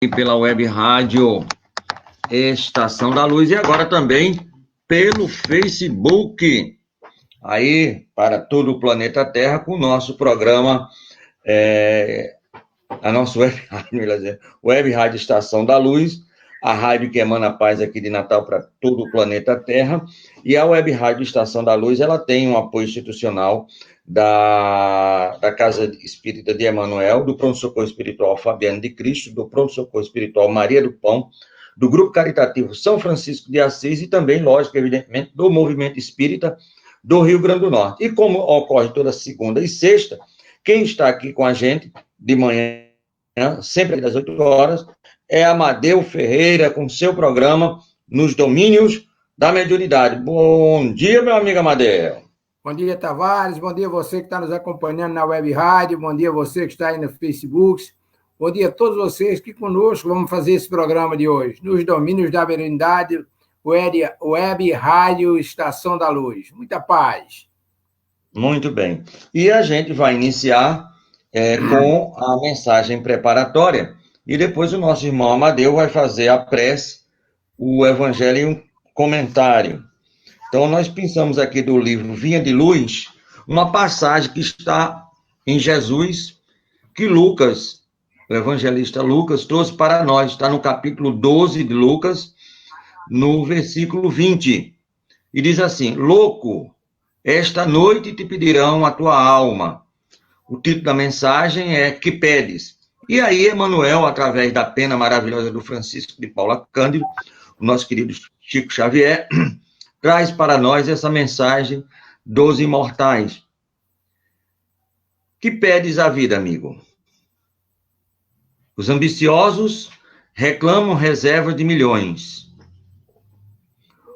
pela web rádio Estação da Luz e agora também pelo Facebook, aí para todo o planeta Terra, com o nosso programa, a nossa web rádio Estação da Luz, a rádio que emana paz aqui de Natal para todo o planeta Terra, e a web rádio Estação da Luz, ela tem um apoio institucional da Casa Espírita de Emanuel, do Pronto-Socorro Espiritual Fabiano de Cristo, do Pronto-Socorro Espiritual Maria do Pão, do Grupo Caritativo São Francisco de Assis e também, lógico, evidentemente, do Movimento Espírita do Rio Grande do Norte. E como ocorre toda segunda e sexta, quem está aqui com a gente de manhã, sempre às 8 horas, é Amadeu Ferreira, com seu programa Nos Domínios da Mediunidade. Bom dia, meu amigo Amadeu. Bom dia, Tavares. Bom dia você que está nos acompanhando na web rádio. Bom dia você que está aí no Facebook. Bom dia a todos vocês que conosco vamos fazer esse programa de hoje, Nos Domínios da Mediunidade, web rádio Estação da Luz. Muita paz. Muito bem. E a gente vai iniciar com a mensagem preparatória e depois o nosso irmão Amadeu vai fazer a prece, o evangelho e um comentário. Então, nós pensamos aqui do livro Vinha de Luz, uma passagem que está em Jesus, que Lucas, o evangelista Lucas, trouxe para nós. Está no capítulo 12 de Lucas, no versículo 20. E diz assim: Louco, esta noite te pedirão a tua alma. O título da mensagem é Que Pedes? E aí, Emmanuel, através da pena maravilhosa do Francisco de Paula Cândido, o nosso querido Chico Xavier, traz para nós essa mensagem dos imortais. Que pedes à vida, amigo? Os ambiciosos reclamam reserva de milhões.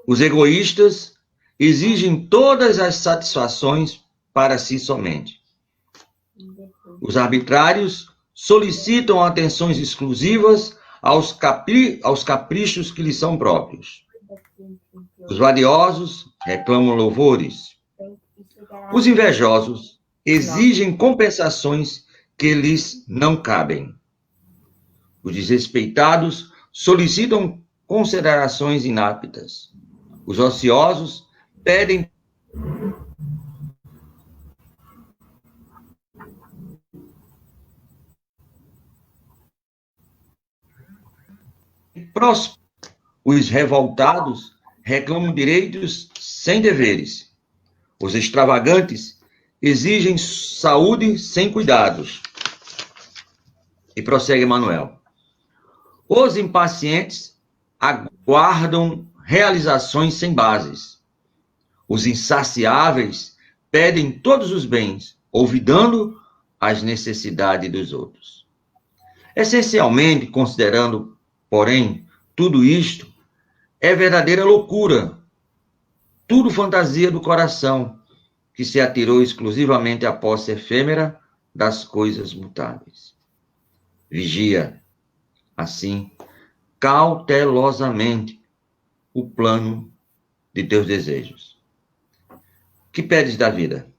Os egoístas exigem todas as satisfações para si somente. Os arbitrários solicitam atenções exclusivas aos caprichos que lhes são próprios. Os valiosos reclamam louvores. Os invejosos exigem compensações que lhes não cabem. Os desrespeitados solicitam considerações inaptas. Os ociosos pedem prósperos. Os revoltados reclamam direitos sem deveres. Os extravagantes exigem saúde sem cuidados. E prossegue Manuel. Os impacientes aguardam realizações sem bases. Os insaciáveis pedem todos os bens, olvidando as necessidades dos outros. Essencialmente, considerando, porém, tudo isto, é verdadeira loucura, tudo fantasia do coração, que se atirou exclusivamente à posse efêmera das coisas mutáveis. Vigia, assim, cautelosamente, o plano de teus desejos. Que pedes da vida?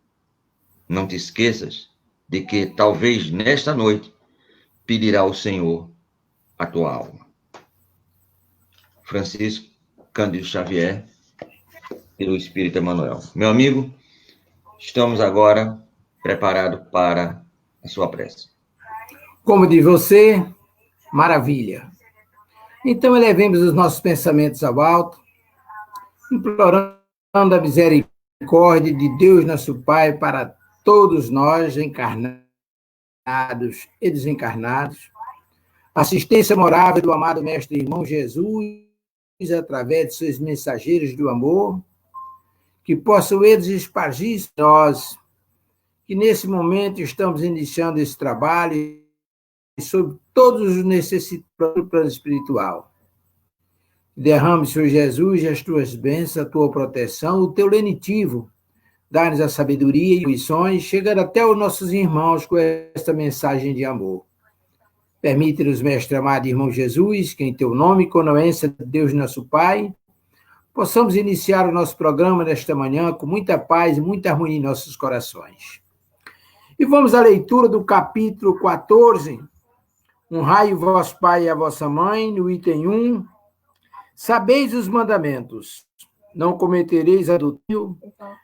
Não te esqueças de que, talvez nesta noite, pedirá ao Senhor a tua alma. Francisco Cândido Xavier, pelo Espírito Emmanuel. Meu amigo, estamos agora preparados para a sua prece. Como diz você, maravilha. Então, elevemos os nossos pensamentos ao alto, implorando a misericórdia de Deus, nosso Pai, para todos nós, encarnados e desencarnados, assistência morável do amado Mestre Irmão Jesus, através de seus mensageiros do amor, que possam eles espargir nós, que nesse momento estamos iniciando esse trabalho sobre todos os necessitados do plano espiritual. Derrame, Senhor Jesus, as tuas bênçãos, a tua proteção, o teu lenitivo, dá-nos a sabedoria e missões, chegando até os nossos irmãos com esta mensagem de amor. Permite-nos, Mestre amado Irmão Jesus, que em teu nome, com a anuência de Deus nosso Pai, possamos iniciar o nosso programa nesta manhã com muita paz e muita harmonia em nossos corações. E vamos à leitura do capítulo 14, Honrai o vosso pai e a vossa mãe, no item 1. Sabeis os mandamentos. Não cometereis adultério,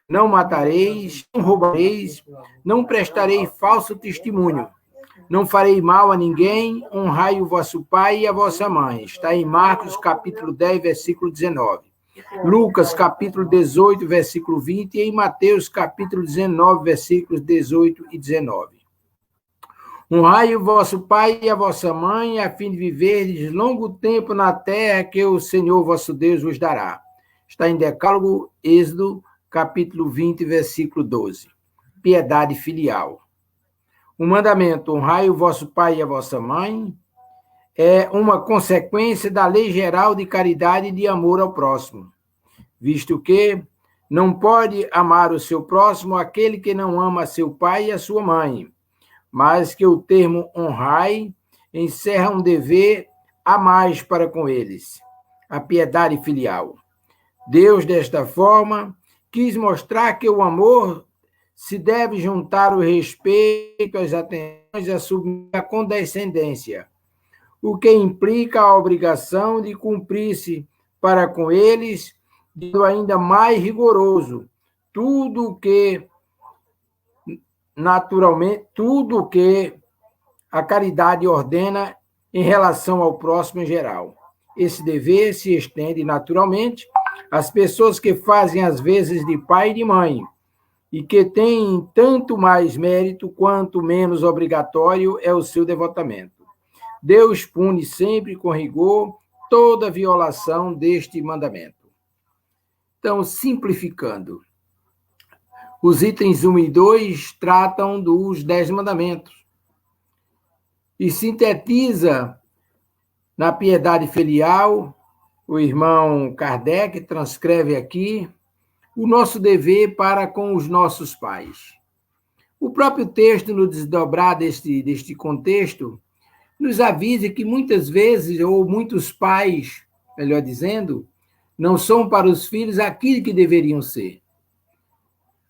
não matareis, não roubareis, não prestarei falso testemunho, não farei mal a ninguém, honrai o vosso pai e a vossa mãe. Está em Marcos, capítulo 10, versículo 19. Lucas, capítulo 18, versículo 20, e em Mateus, capítulo 19, versículos 18 e 19. Honrai o vosso pai e a vossa mãe, a fim de viverdes longo tempo na terra que o Senhor vosso Deus vos dará. Está em Decálogo, Êxodo, capítulo 20, versículo 12. Piedade filial. O mandamento, honrai o vosso pai e a vossa mãe, é uma consequência da lei geral de caridade e de amor ao próximo, visto que não pode amar o seu próximo aquele que não ama seu pai e a sua mãe, mas que o termo honrai encerra um dever a mais para com eles, a piedade filial. Deus, desta forma, quis mostrar que o amor se deve juntar o respeito, as atenções e a condescendência, o que implica a obrigação de cumprir-se para com eles, de ainda mais rigoroso, tudo que a caridade ordena em relação ao próximo em geral. Esse dever se estende naturalmente às pessoas que fazem as vezes de pai e de mãe, e que têm tanto mais mérito quanto menos obrigatório é o seu devotamento. Deus pune sempre com rigor toda violação deste mandamento. Então, simplificando, os itens 1 e 2 tratam dos 10 mandamentos e sintetiza na piedade filial, o irmão Kardec transcreve aqui, o nosso dever para com os nossos pais. O próprio texto, no desdobrar deste contexto, nos avisa que muitas vezes, ou muitos pais, melhor dizendo, não são para os filhos aquilo que deveriam ser.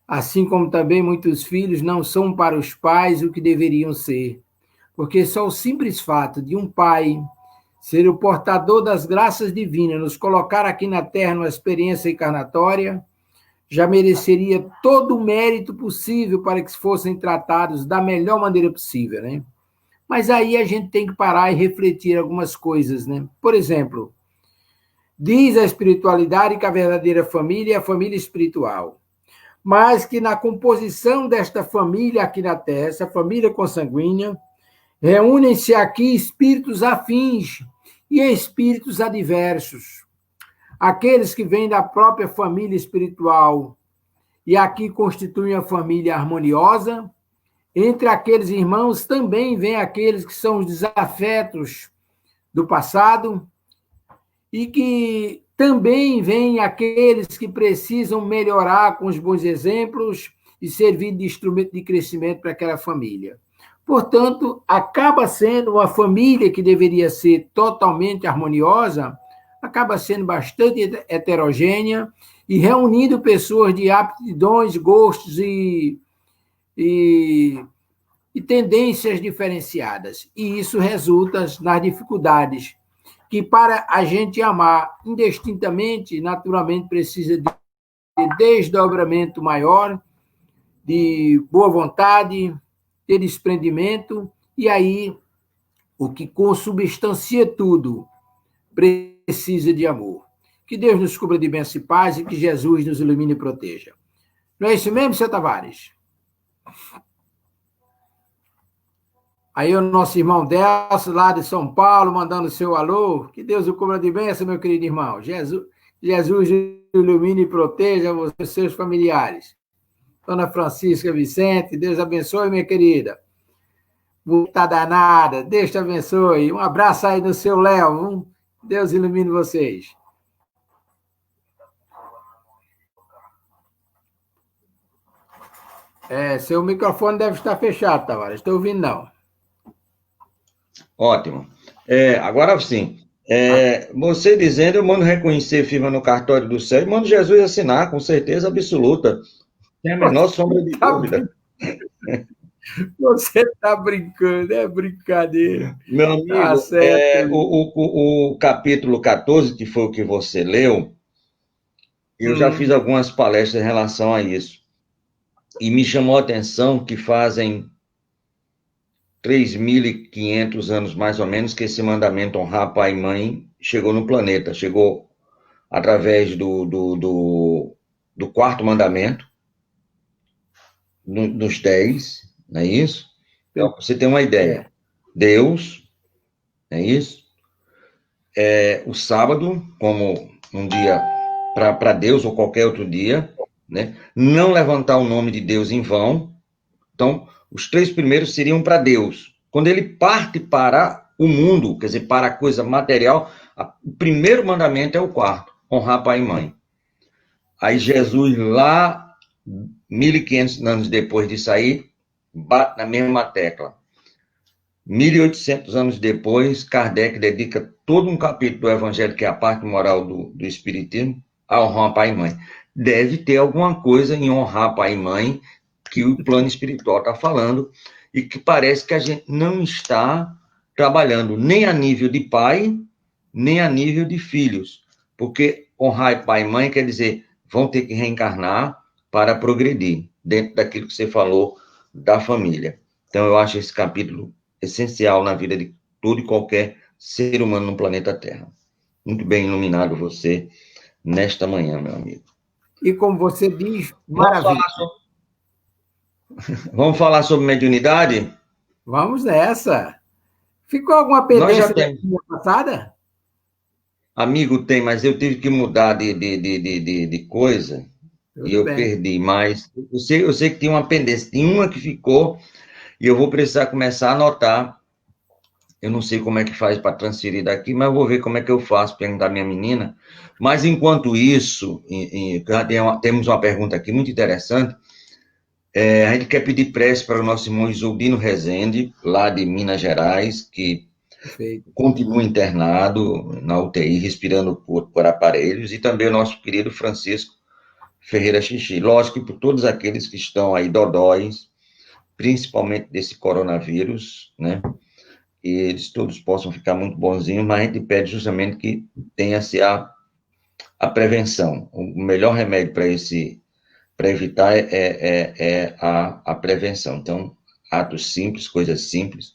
Assim como também muitos filhos não são para os pais o que deveriam ser. Porque só o simples fato de um pai ser o portador das graças divinas, nos colocar aqui na Terra numa experiência encarnatória, já mereceria todo o mérito possível para que fossem tratados da melhor maneira possível, né? Mas aí a gente tem que parar e refletir algumas coisas, né? Por exemplo, diz a espiritualidade que a verdadeira família é a família espiritual, mas que na composição desta família aqui na Terra, essa família consanguínea, reúnem-se aqui espíritos afins e espíritos adversos. Aqueles que vêm da própria família espiritual e aqui constituem a família harmoniosa. Entre aqueles irmãos também vêm aqueles que são os desafetos do passado e que também vêm aqueles que precisam melhorar com os bons exemplos e servir de instrumento de crescimento para aquela família. Portanto, acaba sendo uma família que deveria ser totalmente harmoniosa, acaba sendo bastante heterogênea e reunindo pessoas de aptidões, gostos e tendências diferenciadas. E isso resulta nas dificuldades, que para a gente amar indistintamente, naturalmente precisa de desdobramento maior, de boa vontade, de desprendimento, e aí o que consubstancia tudo precisa de amor. Que Deus nos cubra de bênção e paz e que Jesus nos ilumine e proteja. Não é isso mesmo, seu Tavares? Aí o nosso irmão Delcio, lá de São Paulo, mandando seu alô. Que Deus o cubra de bênção, meu querido irmão. Jesus ilumine e proteja você e seus familiares. Dona Francisca Vicente, Deus abençoe, minha querida. Tá danada, Deus te abençoe. Um abraço aí no seu Léo. Deus ilumine vocês. Seu microfone deve estar fechado, Tavares. Estou ouvindo, não. Ótimo. Agora sim. Você dizendo, eu mando reconhecer firma no cartório do céu e mando Jesus assinar, com certeza absoluta. Sem a menor sombra de dúvida. Você está brincando, é brincadeira. Meu Tá amigo, certo. o capítulo 14, que foi o que você leu, eu já fiz algumas palestras em relação a isso. E me chamou a atenção que fazem 3.500 anos, mais ou menos, que esse mandamento honrar pai e mãe chegou no planeta. Chegou através do quarto mandamento, dos 10, não é isso? Então, você tem uma ideia. É, Deus, não é isso? O sábado, como um dia para Deus ou qualquer outro dia, né? Não levantar o nome de Deus em vão. Então, os 3 primeiros seriam para Deus. Quando ele parte para o mundo, quer dizer, para a coisa material, o primeiro mandamento é o quarto, honrar pai e mãe. Aí Jesus, lá, 1.500 anos depois de sair, bate na mesma tecla. 1.800 anos depois, Kardec dedica todo um capítulo do Evangelho, que é a parte moral do Espiritismo, a honrar pai e mãe. Deve ter alguma coisa em honrar pai e mãe que o plano espiritual está falando e que parece que a gente não está trabalhando nem a nível de pai, nem a nível de filhos. Porque honrar pai e mãe quer dizer, vão ter que reencarnar para progredir, dentro daquilo que você falou da família. Então, eu acho esse capítulo essencial na vida de todo e qualquer ser humano no planeta Terra. Muito bem iluminado você nesta manhã, meu amigo. e como você diz, Vamos maravilha. falar vamos falar sobre mediunidade? Vamos nessa. Ficou alguma Nós já pendência da temos. semana passada? Amigo, tem, mas eu tive que mudar de coisa e Tudo eu bem. perdi. Mas eu sei que tinha uma pendência. Tem uma que ficou e eu vou precisar começar a anotar. Eu não sei como é que faz para transferir daqui, mas eu vou ver como é que eu faço, perguntar à minha menina. Mas enquanto isso, temos uma pergunta aqui muito interessante. A gente quer pedir prece para o nosso irmão Isoldino Rezende, lá de Minas Gerais, que Perfeito. continua internado na UTI, respirando por aparelhos, e também o nosso querido Francisco Ferreira Xixi. Lógico que por todos aqueles que estão aí dodóis, principalmente desse coronavírus, né? E eles todos possam ficar muito bonzinhos, mas a gente pede justamente que tenha-se a prevenção. O melhor remédio para evitar é a prevenção. Então, atos simples, coisas simples.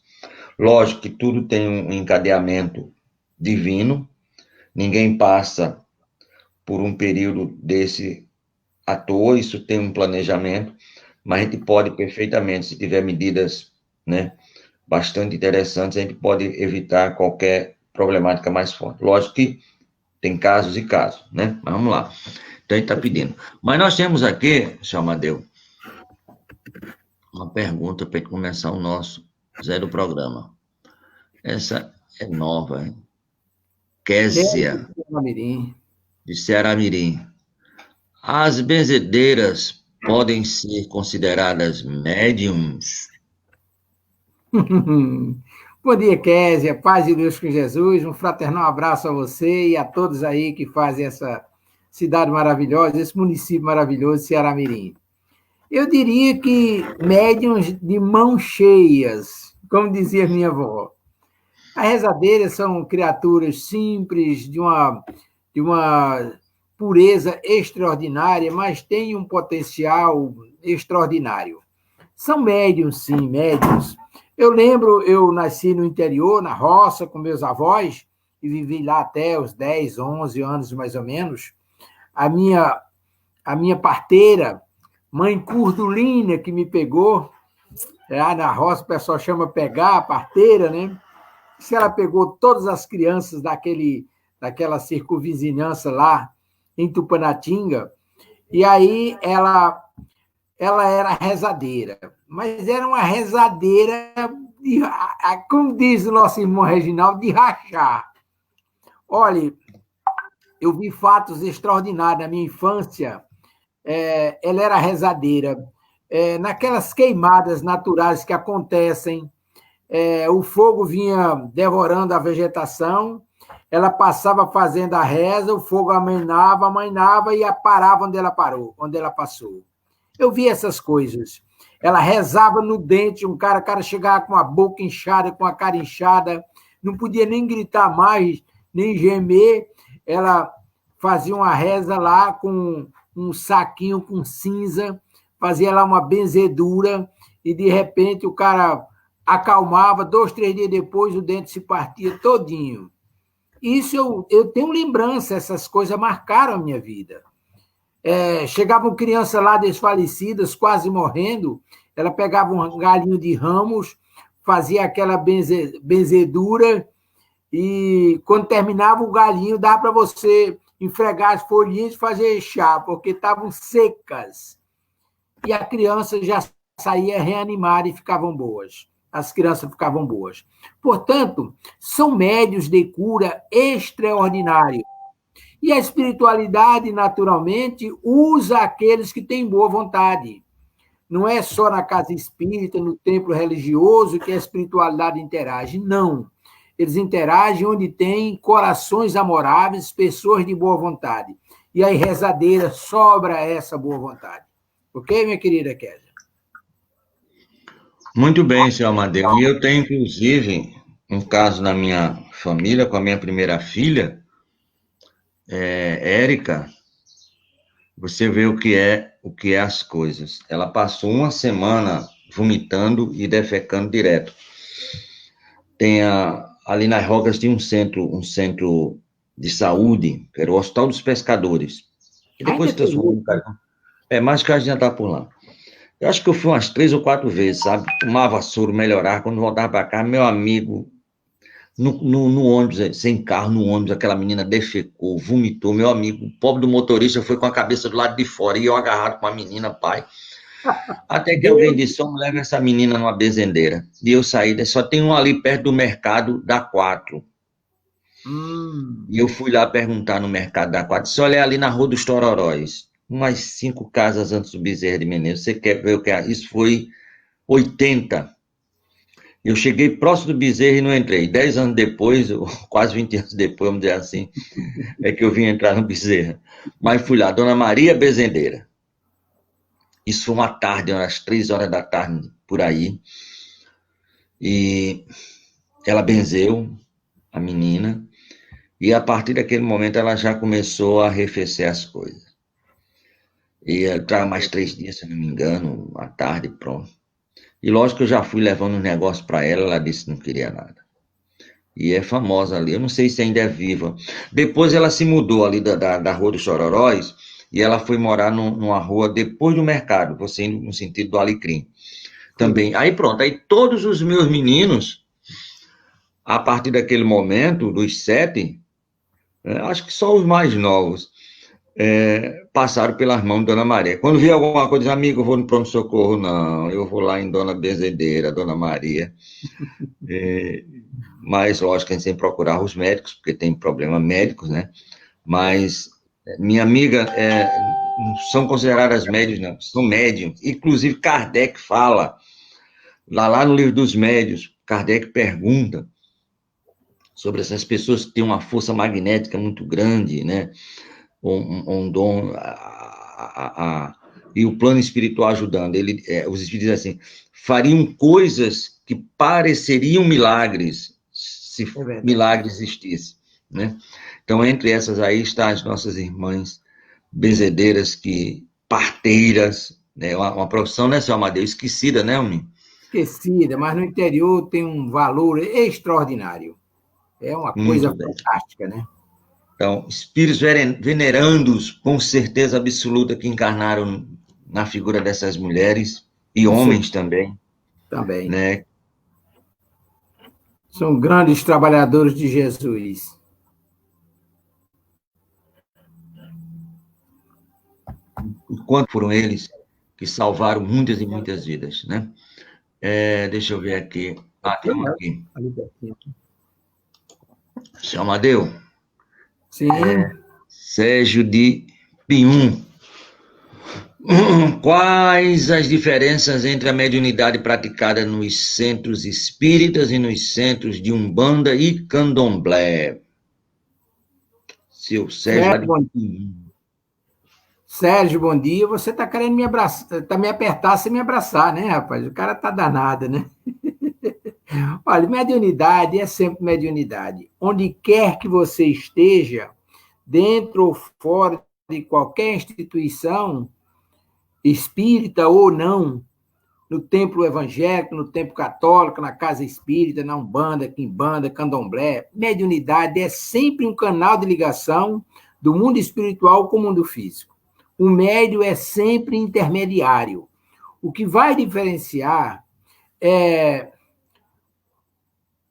Lógico que tudo tem um encadeamento divino, ninguém passa por um período desse à toa, isso tem um planejamento, mas a gente pode perfeitamente, se tiver medidas, né, bastante interessantes, a gente pode evitar qualquer problemática mais forte. Lógico que tem casos e casos, né? Mas vamos lá. Então a gente está pedindo. Mas nós temos aqui, seu Amadeu, uma pergunta para começar o nosso zero programa. Essa é nova, hein? Késia, Mirim. de Ceará-Mirim. As benzedeiras podem ser consideradas médiums? Bom dia, Késia. Paz de Deus com Jesus. Um fraternal abraço a você e a todos aí que fazem essa cidade maravilhosa, esse município maravilhoso, Ceará-Mirim. Eu diria que médiums de mãos cheias, como dizia minha avó. As rezadeiras são criaturas simples, de uma pureza extraordinária, mas têm um potencial extraordinário. São médiums, sim, médiums. Eu lembro, eu nasci no interior, na roça, com meus avós, e vivi lá até os 10, 11 anos, mais ou menos. A minha, a minha parteira, mãe Curdulina, que me pegou, lá na roça o pessoal chama pegar a parteira, né? Se ela pegou todas as crianças daquela circunvizinhança lá em Tupanatinga, e aí ela era rezadeira, mas era uma rezadeira, como diz o nosso irmão Reginaldo, de rachar. Olha, eu vi fatos extraordinários na minha infância. Ela era rezadeira. Naquelas queimadas naturais que acontecem, o fogo vinha devorando a vegetação, ela passava fazendo a reza, o fogo amainava e parava onde ela parou, onde ela passou. Eu vi essas coisas. Ela rezava no dente, o cara chegava com a boca inchada, com a cara inchada, não podia nem gritar mais, nem gemer. Ela fazia uma reza lá com um saquinho com cinza, fazia lá uma benzedura, e de repente o cara acalmava, 2, 3 dias depois o dente se partia todinho. Isso eu tenho lembrança, essas coisas marcaram a minha vida. Chegavam crianças lá desfalecidas, quase morrendo, ela pegava um galinho de ramos, fazia aquela benzedura, e quando terminava o galinho, dava para você enfregar as folhinhas e fazer chá, porque estavam secas. E a criança já saía reanimada e ficavam boas. As crianças ficavam boas. Portanto, são médios de cura extraordinários. E a espiritualidade, naturalmente, usa aqueles que têm boa vontade. Não é só na casa espírita, no templo religioso, que a espiritualidade interage. Não. Eles interagem onde tem corações amoráveis, pessoas de boa vontade. E aí, rezadeira, sobra essa boa vontade. Ok, minha querida Kézia? Muito bem, senhor Amadeu. E eu tenho, inclusive, um caso na minha família, com a minha primeira filha, Érica. Você vê o que é as coisas. Ela passou uma semana vomitando e defecando direto. Ali nas Rogas tinha um centro de saúde, que era o Hospital dos Pescadores. E depois se transformou no Caricó. Mais que a gente já está por lá. Eu acho que eu fui umas 3 ou 4 vezes, sabe? Tomava soro, melhorar. Quando voltava para cá, meu amigo, no ônibus, sem carro, no ônibus, aquela menina defecou, vomitou. Meu amigo, o pobre do motorista foi com a cabeça do lado de fora e eu agarrado com a menina, pai. Até que alguém disse: só leva essa menina numa bezendeira. E eu saí, só tem um ali perto do mercado da 4. E eu fui lá perguntar no mercado da 4. Só olha ali na Rua dos Tororóis. Umas 5 casas antes do Bezerra de Menezes. Você quer ver o que é? Isso foi 80. Eu cheguei próximo do Bezerra e não entrei. 10 anos depois, quase 20 anos depois, vamos dizer assim, é que eu vim entrar no Bezerra. Mas fui lá, Dona Maria Bezendeira. Isso foi uma tarde, umas 3 horas da tarde, por aí. E ela benzeu, a menina, e a partir daquele momento ela já começou a arrefecer as coisas. E estava mais 3 dias, se não me engano, à tarde, pronto. E lógico que eu já fui levando um negócio para ela disse que não queria nada. E é famosa ali, eu não sei se ainda é viva. Depois ela se mudou ali da Rua dos Chororóis, e ela foi morar numa rua depois do mercado, você indo no sentido do Alecrim. Também. Aí pronto, aí todos os meus meninos, a partir daquele momento, dos 7, acho que só os mais novos, passaram pelas mãos de Dona Maria. Quando via alguma coisa, amigo, eu vou no pronto-socorro, não, eu vou lá em Dona Bezendeira, Dona Maria. Mas, lógico, a gente sempre procurava os médicos, porque tem problemas médicos, né? Mas minha amiga, não são consideradas médios, não, são médiums. Inclusive, Kardec fala, lá no livro dos médios, Kardec pergunta sobre essas pessoas que têm uma força magnética muito grande, né? Um dom, e o plano espiritual ajudando. Os espíritos dizem assim, fariam coisas que pareceriam milagres, se milagre existisse, né? Então, entre essas aí estão as nossas irmãs benzedeiras, parteiras, né? Uma profissão, né, seu Amadeu? Esquecida, né, Almir? Esquecida, mas no interior tem um valor extraordinário. É uma coisa fantástica, né? Então, espíritos venerandos, com certeza absoluta, que encarnaram na figura dessas mulheres, e homens também. Também. Né? São grandes trabalhadores de Jesus. Quanto foram eles que salvaram muitas e muitas vidas, né? Deixa eu ver aqui. Tem um aqui. Seu Amadeu? Sim. Sérgio de Pium. Quais as diferenças entre a mediunidade praticada nos centros espíritas e nos centros de Umbanda e Candomblé? Seu Sérgio de Pium. Sérgio, bom dia. Você está querendo me abraçar, tá me apertar sem me abraçar, né, rapaz? O cara tá danado, né? Olha, mediunidade é sempre mediunidade. Onde quer que você esteja, dentro ou fora de qualquer instituição, espírita ou não, no templo evangélico, no templo católico, na casa espírita, na Umbanda, Quimbanda, Candomblé, mediunidade é sempre um canal de ligação do mundo espiritual com o mundo físico. O médium é sempre intermediário. O que vai diferenciar é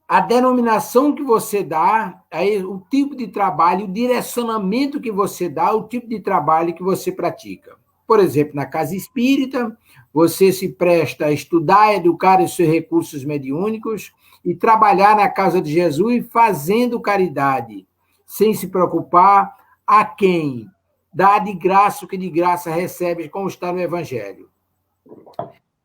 a denominação que você dá, o tipo de trabalho, o direcionamento que você dá, o tipo de trabalho que você pratica. Por exemplo, na casa espírita, você se presta a estudar, educar os seus recursos mediúnicos e trabalhar na casa de Jesus fazendo caridade, sem se preocupar a quem dá de graça o que de graça recebe, como está no Evangelho.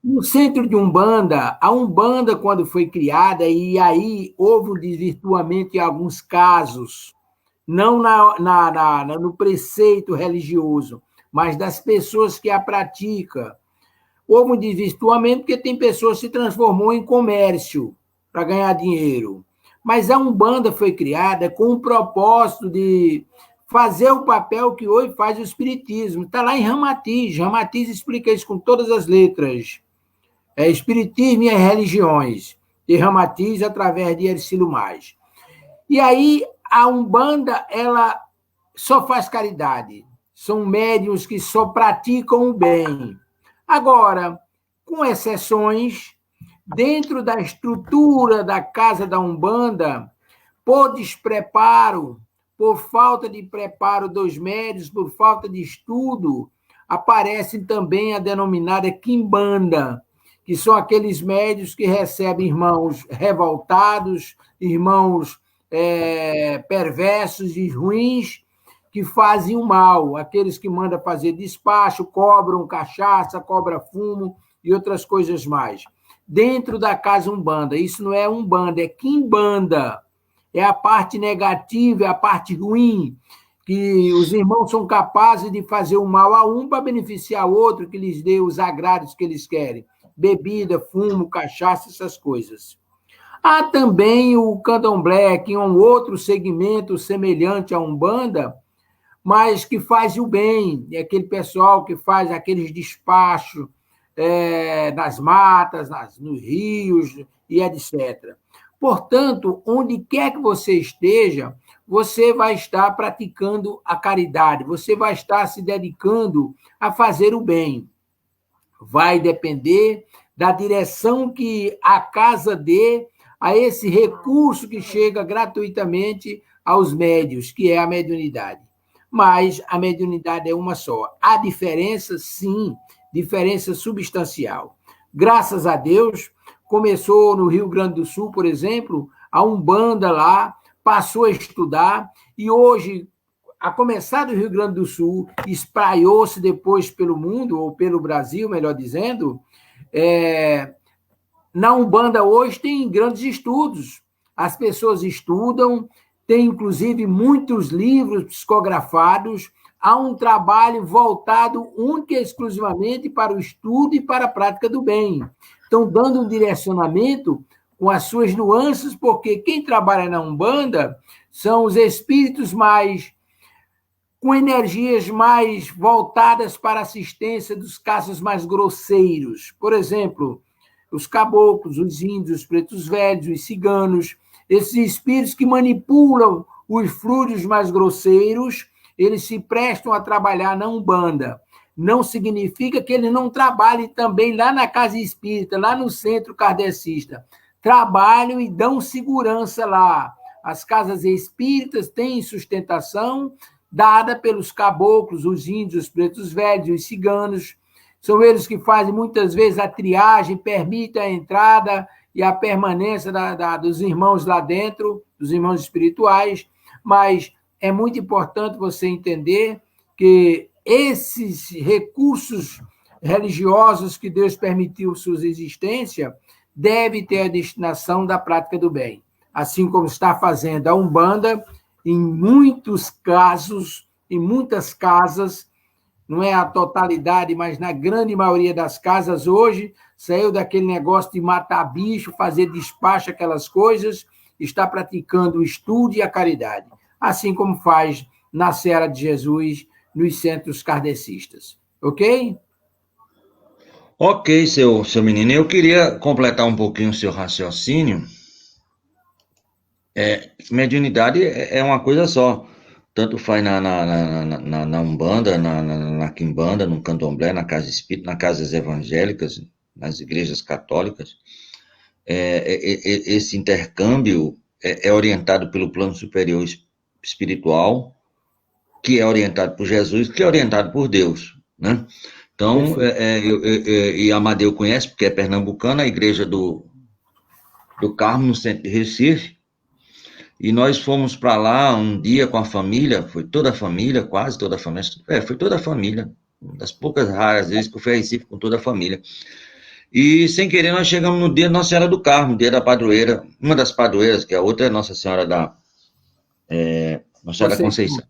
No centro de Umbanda, a Umbanda, quando foi criada, e aí houve um desvirtuamento em alguns casos, não no preceito religioso, mas das pessoas que a praticam. Houve um desvirtuamento porque tem pessoas que se transformou em comércio para ganhar dinheiro. Mas a Umbanda foi criada com o propósito de fazer o papel que hoje faz o Espiritismo. Está lá em Ramatiz. Ramatiz explica isso com todas as letras. Espiritismo e as religiões, de Ramatiz, através de Ercílio Mais. E aí, a Umbanda, ela só faz caridade. São médiuns que só praticam o bem. Agora, com exceções, dentro da estrutura da casa da Umbanda, por despreparo, por falta de preparo dos médiuns, por falta de estudo, aparece também a denominada Quimbanda, que são aqueles médiuns que recebem irmãos revoltados, irmãos perversos e ruins, que fazem o mal, aqueles que mandam fazer despacho, cobram cachaça, cobram fumo e outras coisas mais. Dentro da casa Umbanda, isso não é Umbanda, é Quimbanda, é a parte negativa, é a parte ruim, que os irmãos são capazes de fazer o mal a um para beneficiar o outro, que lhes dê os agrários que eles querem. Bebida, fumo, cachaça, essas coisas. Há também o Candomblé, que é um outro segmento semelhante à Umbanda, mas que faz o bem. É aquele pessoal que faz aqueles despachos nas matas, nos rios e etc. Portanto, onde quer que você esteja, você vai estar praticando a caridade, você vai estar se dedicando a fazer o bem. Vai depender da direção que a casa dê a esse recurso que chega gratuitamente aos médios, que é a mediunidade. Mas a mediunidade é uma só. Há diferença, sim, diferença substancial. Graças a Deus, começou no Rio Grande do Sul, por exemplo, a Umbanda lá, passou a estudar, e hoje, a começar do Rio Grande do Sul, espraiou-se depois pelo mundo, ou pelo Brasil, melhor dizendo, na Umbanda hoje tem grandes estudos. As pessoas estudam, tem inclusive muitos livros psicografados, há um trabalho voltado única e exclusivamente para o estudo e para a prática do bem. Estão dando um direcionamento com as suas nuances, porque quem trabalha na Umbanda são os espíritos com energias mais voltadas para a assistência dos casos mais grosseiros. Por exemplo, os caboclos, os índios, os pretos velhos, os ciganos, esses espíritos que manipulam os fluidos mais grosseiros, eles se prestam a trabalhar na Umbanda. Não significa que eles não trabalhem também lá na casa espírita, lá no centro kardecista. Trabalham e dão segurança lá. As casas espíritas têm sustentação dada pelos caboclos, os índios, os pretos velhos, os ciganos. São eles que fazem muitas vezes a triagem, permitem a entrada e a permanência dos irmãos lá dentro, dos irmãos espirituais, mas é muito importante você entender que esses recursos religiosos que Deus permitiu sua existência devem ter a destinação da prática do bem, assim como está fazendo a Umbanda em muitos casos, em muitas casas, não é a totalidade, mas na grande maioria das casas hoje, saiu daquele negócio de matar bicho, fazer despacho, aquelas coisas, está praticando o estudo e a caridade, assim como faz na Seara de Jesus, nos centros kardecistas. Ok? Ok, seu menino. Eu queria completar um pouquinho o seu raciocínio. Mediunidade é uma coisa só. Tanto faz na Umbanda, na Quimbanda, no Candomblé, na Casa Espírita, nas casas evangélicas, nas igrejas católicas. Esse intercâmbio é orientado pelo plano superior espiritual, que é orientado por Jesus, que é orientado por Deus, né? Então, e Amadeu conhece, porque é pernambucana, a igreja do Carmo, no centro de Recife, e nós fomos para lá um dia com a família, foi toda a família, quase toda a família, foi toda a família, uma das poucas raras vezes que eu fui a Recife com toda a família. E, sem querer, nós chegamos no dia de Nossa Senhora do Carmo, dia da padroeira, uma das padroeiras, que a outra é Nossa Senhora Nossa Senhora da Conceição.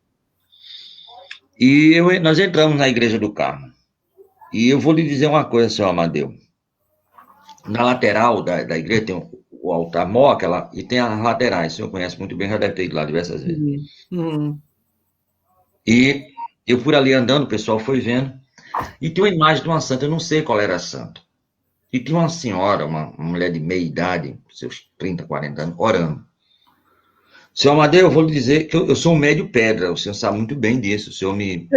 E nós entramos na igreja do Carmo. E eu vou lhe dizer uma coisa, senhor Amadeu. Na lateral da igreja tem o altar mor, e tem as laterais. O senhor conhece muito bem, já deve ter ido lá diversas vezes. E eu fui ali andando, o pessoal foi vendo. E tinha uma imagem de uma santa, eu não sei qual era a santa. E tinha uma senhora, uma mulher de meia idade, seus 30, 40 anos, orando. Senhor Amadeu, eu vou lhe dizer que eu sou um médio pedra, o senhor sabe muito bem disso, o senhor me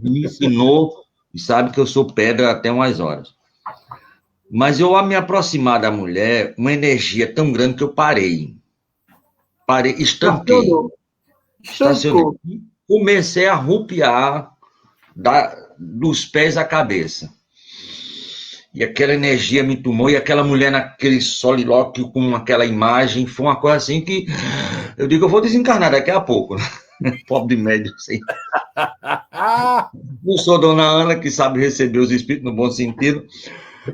ensinou e sabe que eu sou pedra até umas horas. Mas eu, ao me aproximar da mulher, uma energia tão grande que eu parei, estanquei. Comecei a arrupiar dos pés à cabeça. E aquela energia me tomou, e aquela mulher naquele solilóquio com aquela imagem, foi uma coisa assim que eu digo, eu vou desencarnar daqui a pouco. Pobre de médium, sim. Não sou Dona Ana, que sabe receber os espíritos no bom sentido,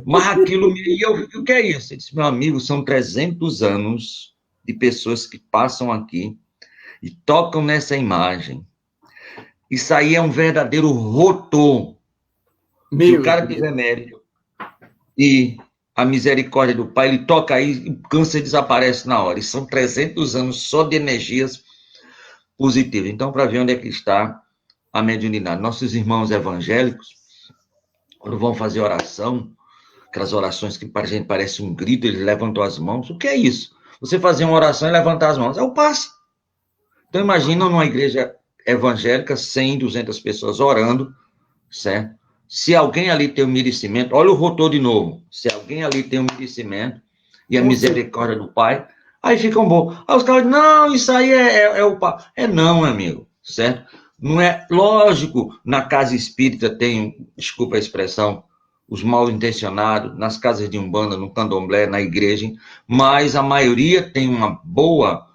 mas aquilo, o que é isso? Eu disse, meu amigo, são 300 anos de pessoas que passam aqui e tocam nessa imagem. Isso aí é um verdadeiro rotor. Se o cara tiver mérito e a misericórdia do Pai, ele toca aí e o câncer desaparece na hora. E são 300 anos só de energias positivas. Então, para ver onde é que está a mediunidade. Nossos irmãos evangélicos, quando vão fazer oração, aquelas orações que para a gente parece um grito, eles levantam as mãos. O que é isso? Você fazer uma oração e levantar as mãos. É o passe. Então, imagina numa igreja evangélica, 100, 200 pessoas orando, certo? Se alguém ali tem o merecimento, olha o rotor de novo. Se alguém ali tem o merecimento e a misericórdia do Pai, aí ficam bons. Aí os caras dizem, não, isso aí é o Pai. Não, meu amigo, certo? Não é lógico, na casa espírita tem, desculpa a expressão, os mal intencionados, nas casas de Umbanda, no Candomblé, na igreja, mas a maioria tem uma boa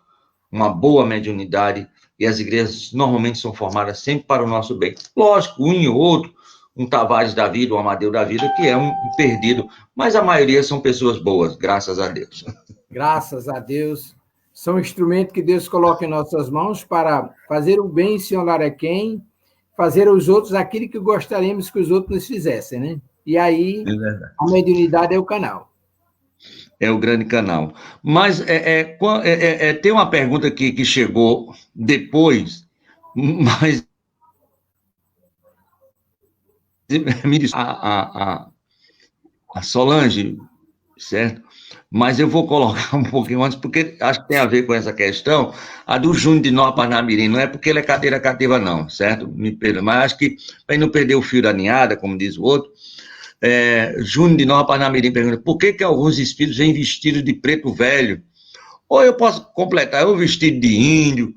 mediunidade, e as igrejas normalmente são formadas sempre para o nosso bem. Lógico, um e outro, um Tavares da vida, um Amadeu da vida, que é um perdido, mas a maioria são pessoas boas, graças a Deus. Graças a Deus. São um instrumento que Deus coloca em nossas mãos para fazer o bem sem olhar a quem, fazer aos outros aquilo que gostaríamos que os outros nos fizessem, né? E aí, a mediunidade é o canal. É o grande canal. Mas tem uma pergunta que chegou depois, mas me diz, a Solange, certo? Mas eu vou colocar um pouquinho antes, porque acho que tem a ver com essa questão, a do Júnior de Nó Parnamirim, não é porque ele é cadeira cativa não, certo? Me perdoe, mas acho que, para não perder o fio da ninhada, como diz o outro, Júnior de Nó Parnamirim pergunta, por que alguns espíritos vêm vestidos de preto velho? Ou eu posso completar, ou vestido de índio,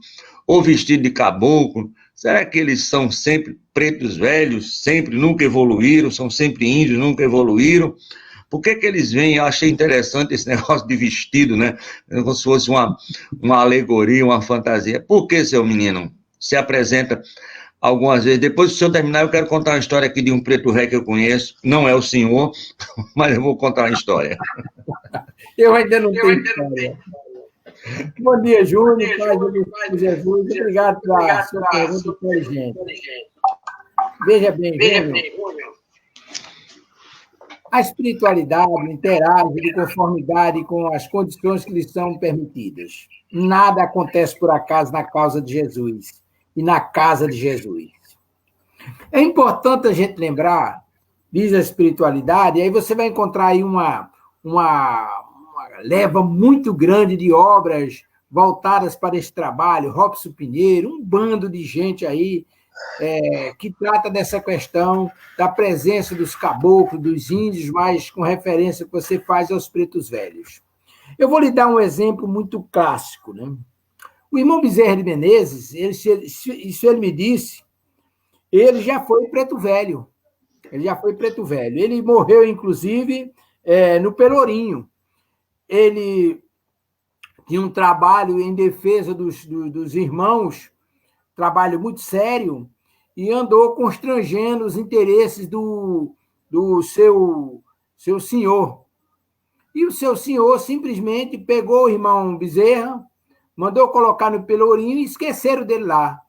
ou vestido de caboclo. Será que eles são sempre pretos velhos, sempre, nunca evoluíram, são sempre índios, nunca evoluíram? Por que eles vêm? Eu achei interessante esse negócio de vestido, né? Como se fosse uma alegoria, uma fantasia. Por que, seu menino, se apresenta algumas vezes? Depois que o senhor terminar, eu quero contar uma história aqui de um preto velho que eu conheço. Não é o senhor, mas eu vou contar uma história. Eu ainda não tenho história. Bom dia, Júnior. Paz de Jesus. Obrigado pela sua pergunta inteligente. Veja bem, Júnior, a espiritualidade interage de conformidade com as condições que lhe são permitidas. Nada acontece por acaso na causa de Jesus e na casa de Jesus. É importante a gente lembrar, diz a espiritualidade, e aí você vai encontrar aí uma leva muito grande de obras voltadas para esse trabalho, Robson Pinheiro, um bando de gente aí que trata dessa questão da presença dos caboclos, dos índios, mas com referência que você faz aos pretos velhos. Eu vou lhe dar um exemplo muito clássico. Né? O irmão Bezerra de Menezes, isso ele me disse, ele já foi preto velho. Ele já foi preto velho. Ele morreu, inclusive, no Pelourinho. Ele tinha um trabalho em defesa dos irmãos, trabalho muito sério, e andou constrangendo os interesses do seu senhor. E o seu senhor simplesmente pegou o irmão Bezerra, mandou colocar no Pelourinho e esqueceram dele lá.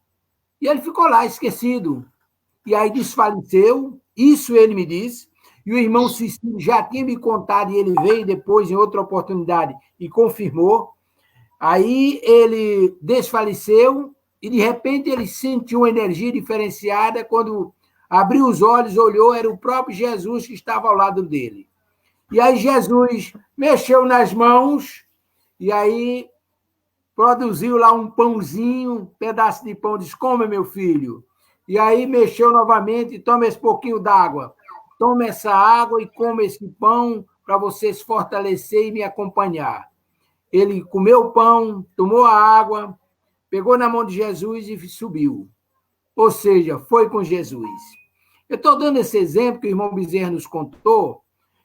E ele ficou lá, esquecido. E aí desfaleceu, isso ele me disse, e o irmão Cecílio já tinha me contado, e ele veio depois, em outra oportunidade, e confirmou. Aí ele desfaleceu, e de repente ele sentiu uma energia diferenciada, quando abriu os olhos, olhou, era o próprio Jesus que estava ao lado dele. E aí Jesus mexeu nas mãos, e aí produziu lá um pãozinho, um pedaço de pão, disse, come, meu filho. E aí mexeu novamente, toma esse pouquinho d'água. Toma essa água e come esse pão para você se fortalecer e me acompanhar. Ele comeu o pão, tomou a água, pegou na mão de Jesus e subiu. Ou seja, foi com Jesus. Eu estou dando esse exemplo que o irmão Bezerra nos contou,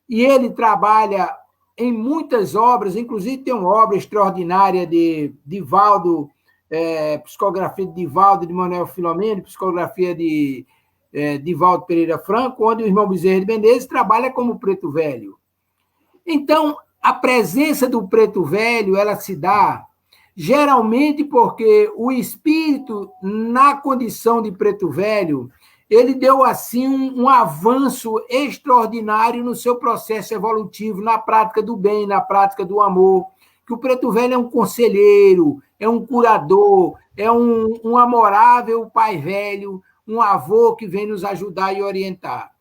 e ele trabalha em muitas obras, inclusive tem uma obra extraordinária de Divaldo, psicografia de Divaldo, de Manuel Filomeno, psicografia de Divaldo Pereira Franco, onde o irmão Bezerra de Menezes trabalha como preto velho. Então, a presença do preto velho, ela se dá geralmente porque o espírito, na condição de preto velho, ele deu, assim, um avanço extraordinário no seu processo evolutivo, na prática do bem, na prática do amor, que o preto velho é um conselheiro, é um curador, é um amorável pai velho, um avô que vem nos ajudar e orientar.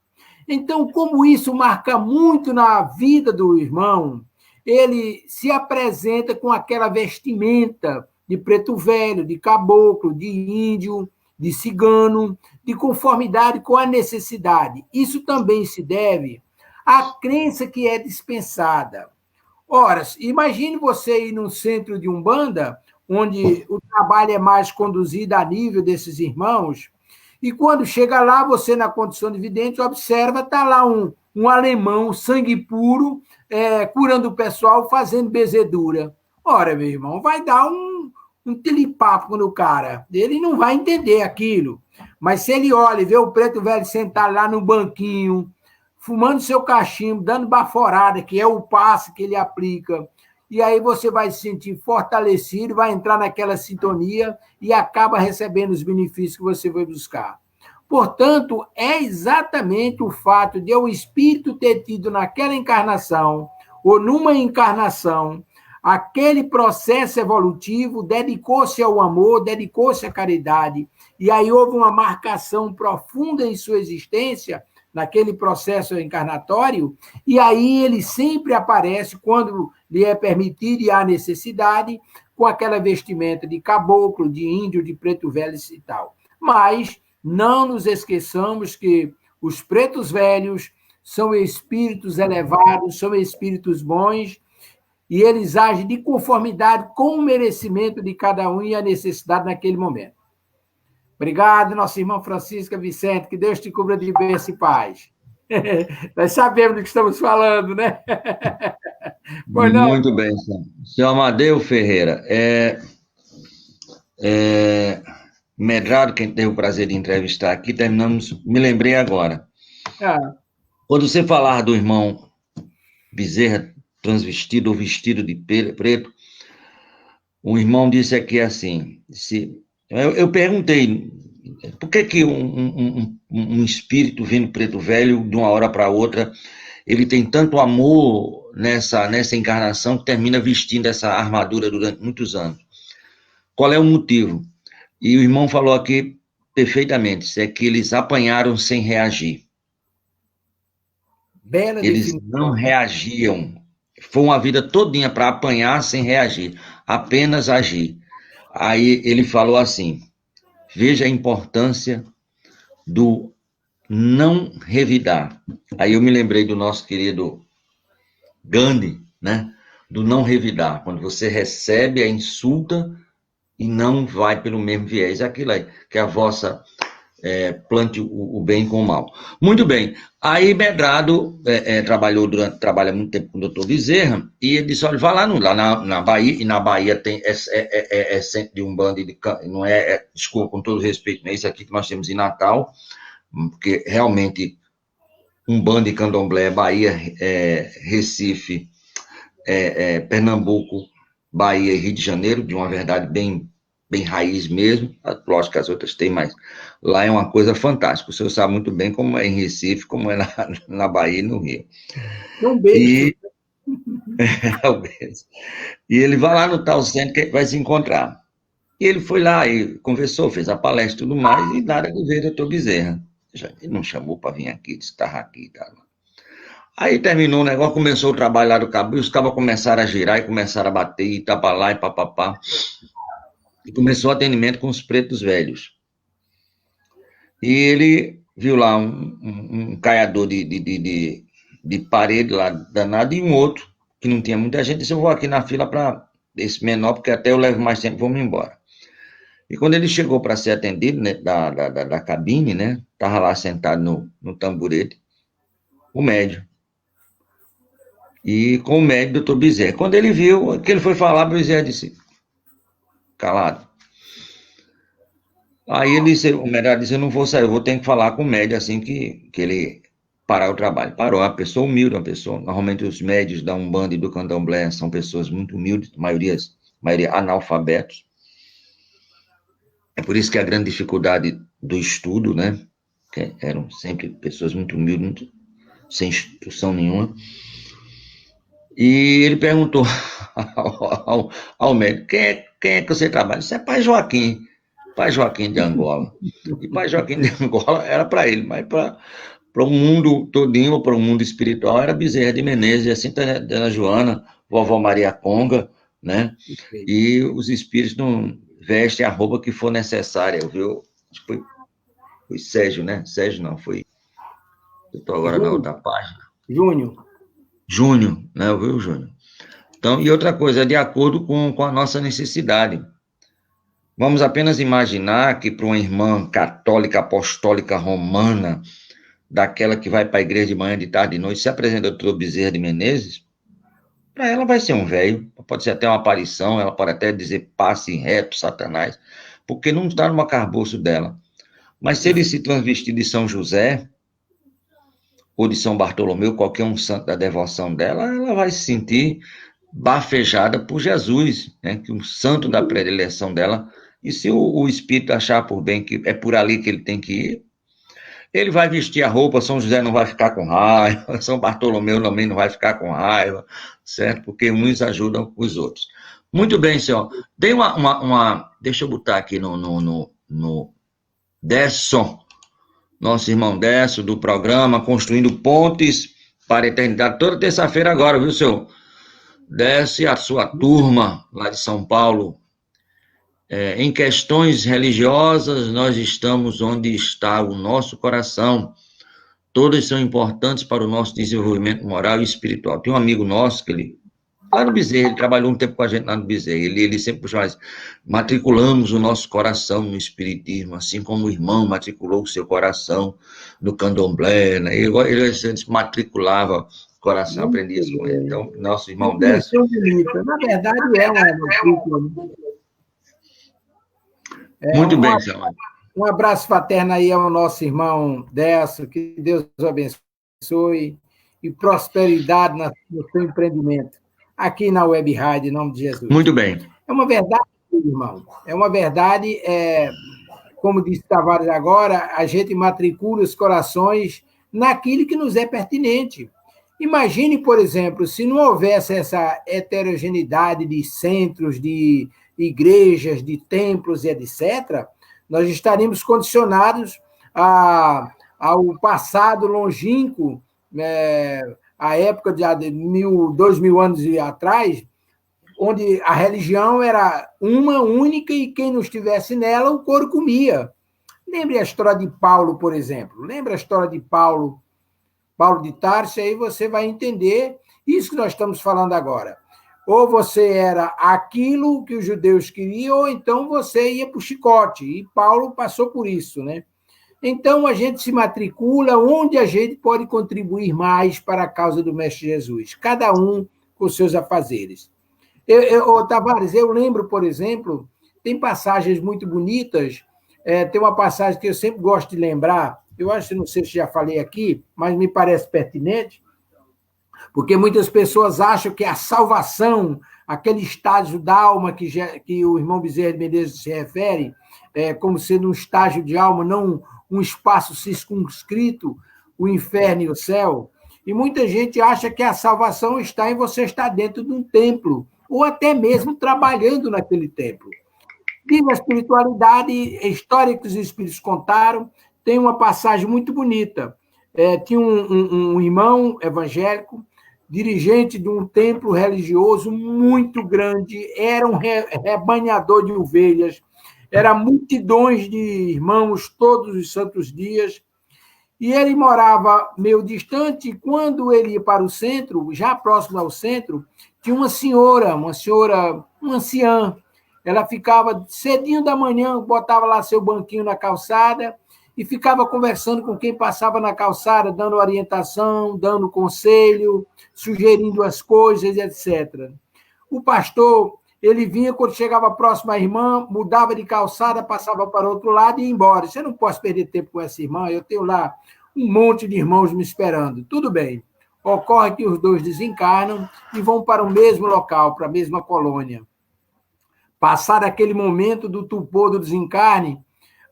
Então, como isso marca muito na vida do irmão, ele se apresenta com aquela vestimenta de preto velho, de caboclo, de índio, de cigano, de conformidade com a necessidade. Isso também se deve à crença que é dispensada. Ora, imagine você ir num centro de Umbanda, onde o trabalho é mais conduzido a nível desses irmãos, e quando chega lá, você, na condição de vidente, observa, está lá um alemão, sangue puro, curando o pessoal, fazendo benzedura. Ora, meu irmão, vai dar um tilipapo no cara. Ele não vai entender aquilo. Mas se ele olha e vê o preto velho sentado lá no banquinho, fumando seu cachimbo, dando baforada, que é o passe que ele aplica, e aí você vai se sentir fortalecido, vai entrar naquela sintonia e acaba recebendo os benefícios que você vai buscar. Portanto, é exatamente o fato de o espírito ter tido naquela encarnação, ou numa encarnação, aquele processo evolutivo, dedicou-se ao amor, dedicou-se à caridade, e aí houve uma marcação profunda em sua existência, naquele processo encarnatório, e aí ele sempre aparece, quando lhe é permitido e há necessidade, com aquela vestimenta de caboclo, de índio, de preto velho e tal. Mas não nos esqueçamos que os pretos velhos são espíritos elevados, são espíritos bons, e eles agem de conformidade com o merecimento de cada um e a necessidade naquele momento. Obrigado, nossa irmã Francisca Vicente, que Deus te cubra de bênção e paz. Nós sabemos do que estamos falando, né? Pois não. Muito bem, senhor Amadeu Ferreira. Medrado, quem teve o prazer de entrevistar aqui, terminamos, me lembrei agora. Quando você falar do irmão Bezerra transvestido ou vestido de preto, um irmão disse aqui assim, eu perguntei Por que um espírito vindo preto velho, de uma hora para outra, ele tem tanto amor nessa encarnação que termina vestindo essa armadura durante muitos anos? Qual é o motivo? E o irmão falou aqui perfeitamente, é que eles apanharam sem reagir. Bela Eles definição. não reagiam. Foi uma vida todinha para apanhar sem reagir, apenas agir. Aí ele falou assim, veja a importância do não revidar. Aí eu me lembrei do nosso querido Gandhi, né? Do não revidar. Quando você recebe a insulta e não vai pelo mesmo viés. Aquilo aí, que a vossa plante o bem com o mal. Muito bem. Aí Medrado trabalha muito tempo com o doutor Bezerra, e ele disse, olha, vai lá na Bahia, e na Bahia tem centro de Umbanda, não desculpa, com todo respeito, não é isso aqui que nós temos em Natal, porque realmente Umbanda e Candomblé, Bahia, Recife, Pernambuco, Bahia e Rio de Janeiro, de uma verdade bem raiz mesmo, lógico que as outras têm, mas lá é uma coisa fantástica. O senhor sabe muito bem como é em Recife, como é na Bahia e no Rio. Um beijo. E ele vai lá no tal centro que vai se encontrar. E ele foi lá e conversou, fez a palestra e tudo mais, e nada de ver o doutor Bezerra. Ele não chamou para vir aqui, disse que estava aqui e tal. Aí terminou o negócio, começou o trabalho lá do cabo, e os cabos começaram a girar e começaram a bater, e tá para lá e papapá. E começou o atendimento com os pretos velhos. E ele viu lá um caiador de parede lá danado, e um outro, que não tinha muita gente, disse, eu vou aqui na fila para esse menor, porque até eu levo mais tempo, vamos embora. E quando ele chegou para ser atendido, né, da cabine, né, estava lá sentado no tamborete, o médium. E com o médium, doutor Bezerra. Quando ele viu que ele foi falar, o Bezerra disse, calado. Aí ele disse, o médico disse, eu não vou sair, eu vou ter que falar com o médico assim que ele parar o trabalho. Parou, uma pessoa humilde, normalmente os médios da Umbanda e do Candomblé são pessoas muito humildes, maioria analfabetos. É por isso que a grande dificuldade do estudo, né, que eram sempre pessoas muito humildes, muito, sem instrução nenhuma. E ele perguntou ao médico, quem é que você trabalha? Isso é Pai Joaquim de Angola. E Pai Joaquim de Angola era para ele, mas para o mundo todinho, ou para o mundo espiritual, era Bezerra de Menezes, e assim Dona Joana, Vovó Maria Conga, né? E os espíritos não vestem a roupa que for necessária, viu? Acho que foi Sérgio, né? Sérgio não, foi... Eu estou agora na outra página. Júnior, né? Viu, Júnior? Então, e outra coisa, de acordo com a nossa necessidade. Vamos apenas imaginar que para uma irmã católica, apostólica, romana, daquela que vai para a igreja de manhã, de tarde, de noite, se apresenta o doutor Bezerra de Menezes, para ela vai ser um velho, pode ser até uma aparição, ela pode até dizer passe reto, Satanás, porque não está no arcabouço dela. Mas se ele se transvestir de São José, ou de São Bartolomeu, qualquer um santo da devoção dela, ela vai se sentir bafejada por Jesus, né? Que um santo da predileção dela. E se o espírito achar por bem que é por ali que ele tem que ir, ele vai vestir a roupa, São José não vai ficar com raiva, São Bartolomeu também não vai ficar com raiva, certo? Porque uns ajudam os outros. Muito bem, senhor. Dei deixa eu botar aqui no Desson, nosso irmão Décio, do programa Construindo Pontes para a Eternidade, toda terça-feira agora, viu, senhor? Décio e a sua turma lá de São Paulo. Em questões religiosas, nós estamos onde está o nosso coração. Todas são importantes para o nosso desenvolvimento moral e espiritual. Tem um amigo nosso que lá no Bezerra, ele trabalhou um tempo com a gente lá no Bezerra, ele sempre puxou mais, matriculamos o nosso coração no espiritismo, assim como o irmão matriculou o seu coração no candomblé, né? Ele matriculava o coração, aprendia isso com ele. Então, nosso irmão Décio... Na verdade, é uma matrícula. Muito bem, Samuel. Um abraço fraterno aí ao nosso irmão Décio, que Deus o abençoe e prosperidade no seu empreendimento, aqui na Web Rádio, em nome de Jesus. Muito bem. É uma verdade, irmão, é uma verdade como disse Tavares agora, a gente matricula os corações naquilo que nos é pertinente. Imagine, por exemplo, se não houvesse essa heterogeneidade de centros, de igrejas, de templos e etc., nós estaríamos condicionados ao passado longínquo, a época de 2.000 anos atrás, onde a religião era uma única e quem não estivesse nela, o couro comia. Lembre a história de Paulo, por exemplo. Lembra a história de Paulo de Tarso, aí você vai entender isso que nós estamos falando agora. Ou você era aquilo que os judeus queriam, ou então você ia para o chicote. E Paulo passou por isso, né? Então, a gente se matricula onde a gente pode contribuir mais para a causa do Mestre Jesus, cada um com seus afazeres. Tavares, eu lembro, por exemplo, tem passagens muito bonitas, tem uma passagem que eu sempre gosto de lembrar, eu acho, não sei se já falei aqui, mas me parece pertinente, porque muitas pessoas acham que a salvação, aquele estágio da alma que o irmão Bezerra de Menezes se refere, como sendo um estágio de alma, não um espaço circunscrito, o inferno e o céu, e muita gente acha que a salvação está em você estar dentro de um templo, ou até mesmo trabalhando naquele templo. Viva a espiritualidade, a história que os espíritos contaram, tem uma passagem muito bonita. Tinha um irmão evangélico, dirigente de um templo religioso muito grande, era um rebanhador de ovelhas, era multidões de irmãos todos os santos dias, e ele morava meio distante, e quando ele ia para o centro, já próximo ao centro, tinha uma anciã, ela ficava cedinho da manhã, botava lá seu banquinho na calçada e ficava conversando com quem passava na calçada, dando orientação, dando conselho, sugerindo as coisas, etc. O pastor, ele vinha, quando chegava próximo à irmã, mudava de calçada, passava para o outro lado e ia embora. Você não pode perder tempo com essa irmã, eu tenho lá um monte de irmãos me esperando. Tudo bem. Ocorre que os dois desencarnam e vão para o mesmo local, para a mesma colônia. Passar aquele momento do tupor do desencarne,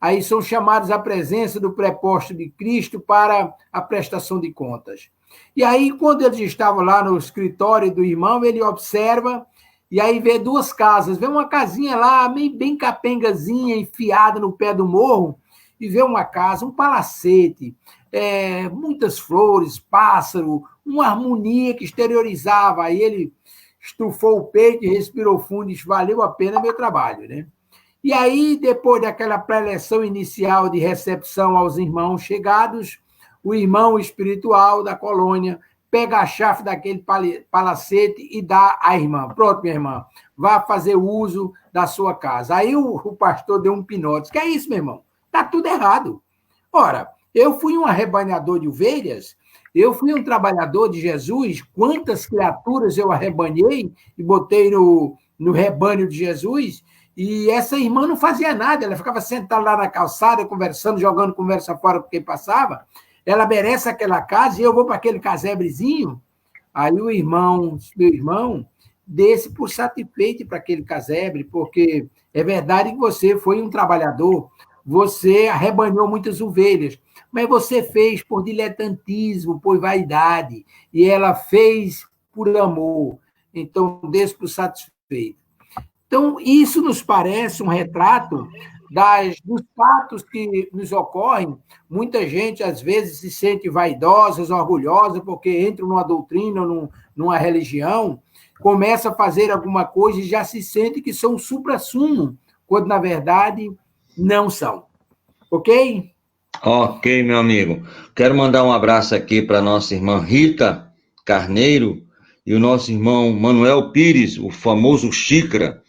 aí são chamados à presença do preposto de Cristo para a prestação de contas. E aí, quando eles estavam lá no escritório do irmão, ele observa e aí vê duas casas, vê uma casinha lá, bem capengazinha, enfiada no pé do morro, e vê uma casa, um palacete, muitas flores, pássaro, uma harmonia que exteriorizava. Aí ele estufou o peito e respirou fundo e disse, valeu a pena meu trabalho, né? E aí, depois daquela preleção inicial de recepção aos irmãos chegados, o irmão espiritual da colônia pega a chave daquele palacete e dá à irmã. Pronto, minha irmã, vá fazer uso da sua casa. Aí o pastor deu um pinote. Que é isso, meu irmão? Está tudo errado. Ora, eu fui um arrebanhador de ovelhas, eu fui um trabalhador de Jesus, quantas criaturas eu arrebanhei e botei no rebanho de Jesus, e essa irmã não fazia nada, ela ficava sentada lá na calçada, conversando, jogando conversa fora com quem passava, ela merece aquela casa e eu vou para aquele casebrezinho. Aí o irmão, meu irmão, desse por satisfeito para aquele casebre, porque é verdade que você foi um trabalhador, você arrebanhou muitas ovelhas, mas você fez por diletantismo, por vaidade, e ela fez por amor. Então, desse por satisfeito. Então, isso nos parece um retrato dos fatos que nos ocorrem. Muita gente, às vezes, se sente vaidosa, orgulhosa, porque entra numa doutrina, numa religião, começa a fazer alguma coisa e já se sente que são supra-sumo, quando, na verdade, não são. Ok? Ok, meu amigo. Quero mandar um abraço aqui para nossa irmã Rita Carneiro e o nosso irmão Manuel Pires, o famoso Xícara.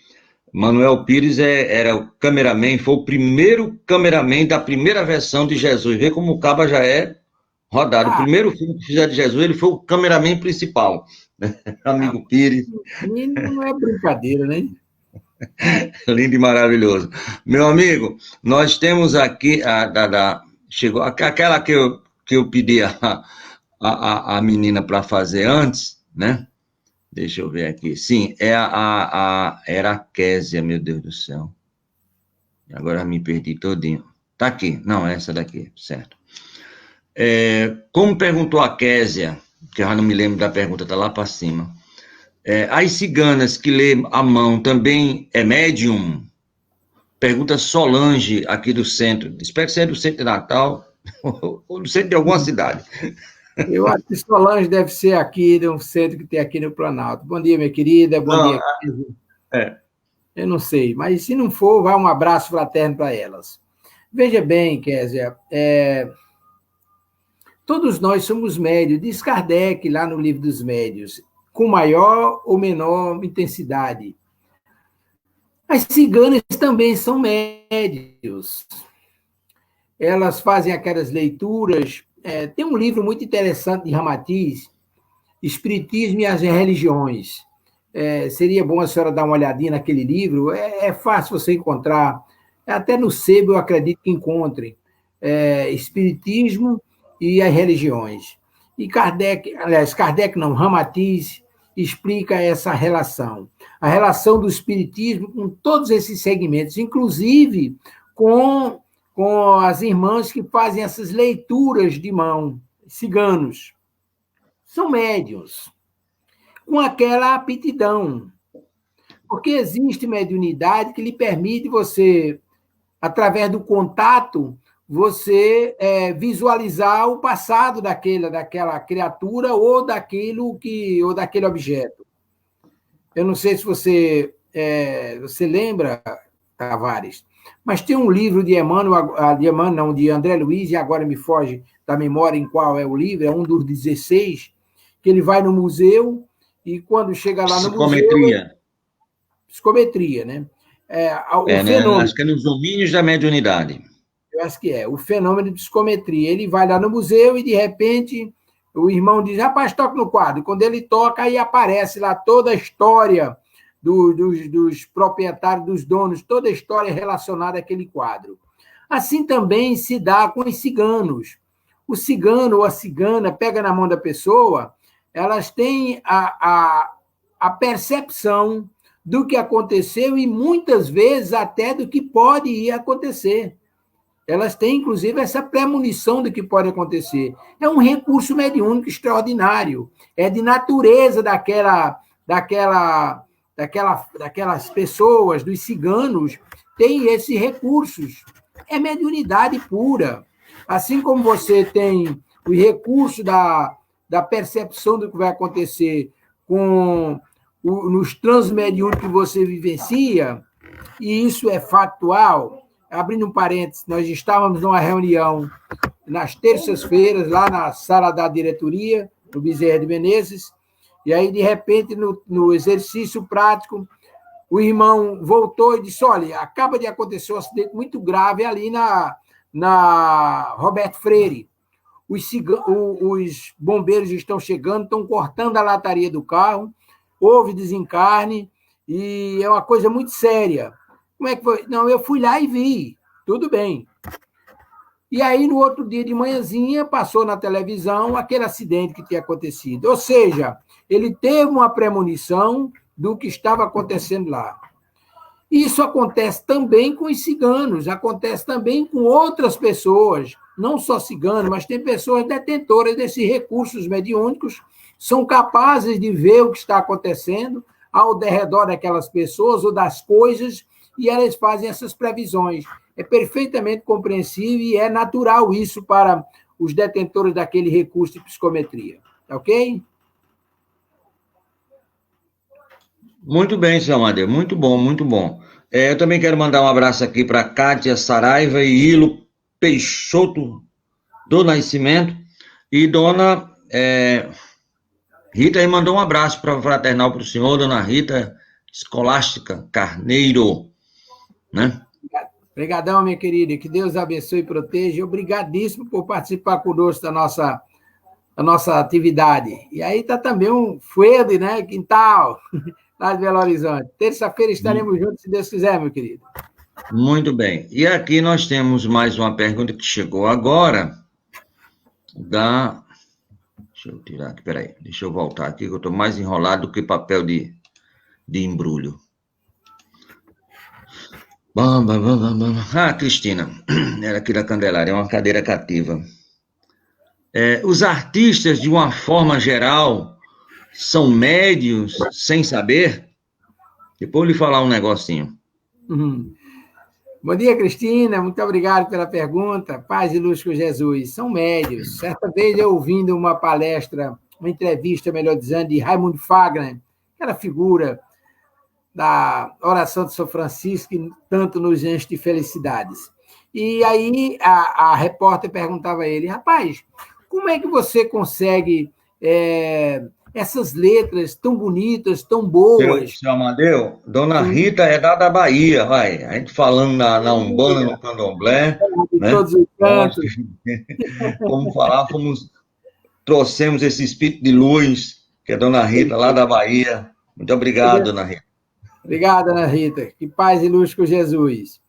Manuel Pires era o cameraman, foi o primeiro cameraman da primeira versão de Jesus. Vê como o Caba já é rodado. O primeiro filme que fizeram de Jesus, ele foi o cameraman principal. Amigo Pires. Não é brincadeira, né? Lindo e maravilhoso. Meu amigo, nós temos aqui chegou aquela que eu pedi a menina para fazer antes, né? Deixa eu ver aqui. Sim, era a Késia, meu Deus do céu. Agora me perdi todinho. Tá aqui. Não, essa daqui, certo. Como perguntou a Késia, que eu já não me lembro da pergunta, tá lá para cima. As ciganas que lê a mão também é médium? Pergunta Solange, aqui do centro. Espero que seja do centro de Natal, ou do centro de alguma cidade. Eu acho que Solange deve ser aqui, de um centro que tem aqui no Planalto. Bom dia, minha querida. Bom Não, dia. é. Eu não sei, mas se não for, vai um abraço fraterno para elas. Veja bem, Kézia, todos nós somos médios. Diz Kardec, lá no Livro dos Médios, com maior ou menor intensidade. As ciganas também são médios. Elas fazem aquelas leituras. Tem um livro muito interessante de Ramatiz, Espiritismo e as Religiões. Seria bom a senhora dar uma olhadinha naquele livro. É fácil você encontrar. Até no sebo eu acredito que encontre. Espiritismo e as Religiões. E Kardec não, Ramatiz explica essa relação. A relação do espiritismo com todos esses segmentos, inclusive com as irmãs que fazem essas leituras de mão, ciganos. São médiuns, com aquela aptidão. Porque existe mediunidade que lhe permite você, através do contato, você visualizar o passado daquela criatura ou daquele objeto. Eu não sei se você lembra, Tavares, mas tem um livro de de André Luiz, e agora me foge da memória em qual é o livro, é um dos 16, que ele vai no museu e quando chega lá no museu... Psicometria, né? Né? Acho que é nos domínios da mediunidade. Eu acho que o fenômeno de psicometria. Ele vai lá no museu e, de repente, o irmão diz, rapaz, toca no quadro. Quando ele toca, aí aparece lá toda a história dos proprietários, dos donos, toda a história relacionada àquele quadro. Assim também se dá com os ciganos. O cigano ou a cigana pega na mão da pessoa, elas têm a percepção do que aconteceu e, muitas vezes, até do que pode ir acontecer. Elas têm, inclusive, essa premonição do que pode acontecer. É um recurso mediúnico extraordinário. É de natureza daquelas pessoas, dos ciganos, tem esses recursos. É mediunidade pura. Assim como você tem o recurso da percepção do que vai acontecer nos transmediúnicos que você vivencia, e isso é factual. Abrindo um parênteses, nós estávamos numa reunião nas terças-feiras, lá na sala da diretoria, no Bezerra de Menezes, e aí, de repente, no exercício prático, o irmão voltou e disse, olha, acaba de acontecer um acidente muito grave ali na Roberto Freire. Os bombeiros estão chegando, estão cortando a lataria do carro, houve desencarne, e é uma coisa muito séria. Como é que foi? Não, eu fui lá e vi. Tudo bem. E aí, no outro dia de manhãzinha, passou na televisão aquele acidente que tinha acontecido. Ou seja, ele teve uma premonição do que estava acontecendo lá. Isso acontece também com os ciganos, acontece também com outras pessoas, não só ciganos, mas tem pessoas detentoras desses recursos mediúnicos, são capazes de ver o que está acontecendo ao derredor daquelas pessoas ou das coisas, e elas fazem essas previsões. É perfeitamente compreensível e é natural isso para os detentores daquele recurso de psicometria. Ok? Muito bem, seu Amadeu. Muito bom, muito bom. Eu também quero mandar um abraço aqui para Kátia Saraiva e Ilo Peixoto do Nascimento. E dona Rita aí mandou um abraço fraternal para o senhor, dona Rita Escolástica Carneiro, né? Obrigadão, minha querida. Que Deus abençoe e proteja. Obrigadíssimo por participar conosco da nossa atividade. E aí está também um Fuede, né? Quintal, lá de Belo Horizonte. Terça-feira estaremos juntos, se Deus quiser, meu querido. Muito bem. E aqui nós temos mais uma pergunta que chegou agora, Deixa eu tirar aqui, peraí. Deixa eu voltar aqui, que eu estou mais enrolado do que papel de embrulho. Bam, bam, bam, bam, bam. Ah, Cristina, era aqui da Candelária, é uma cadeira cativa. Os artistas, de uma forma geral, são médios sem saber? Depois eu lhe falar um negocinho. Uhum. Bom dia, Cristina. Muito obrigado pela pergunta. Paz e luz com Jesus. São médios. Certa vez eu ouvindo uma palestra, uma entrevista, melhor dizendo, de Raimundo Fagner, aquela figura da oração de São Francisco, que tanto nos enche de felicidades. E aí a repórter perguntava a ele, rapaz, como é que você consegue essas letras tão bonitas, tão boas? Seu Amadeu, Dona Rita é da Bahia, vai. A gente falando na Umbanda, no Candomblé, De né? todos os Nós, cantos. como falar, trouxemos esse espírito de luz, que é Dona Rita, lá da Bahia. Muito obrigado, Dona Rita. Obrigada, Ana Rita. Que paz e luz com Jesus.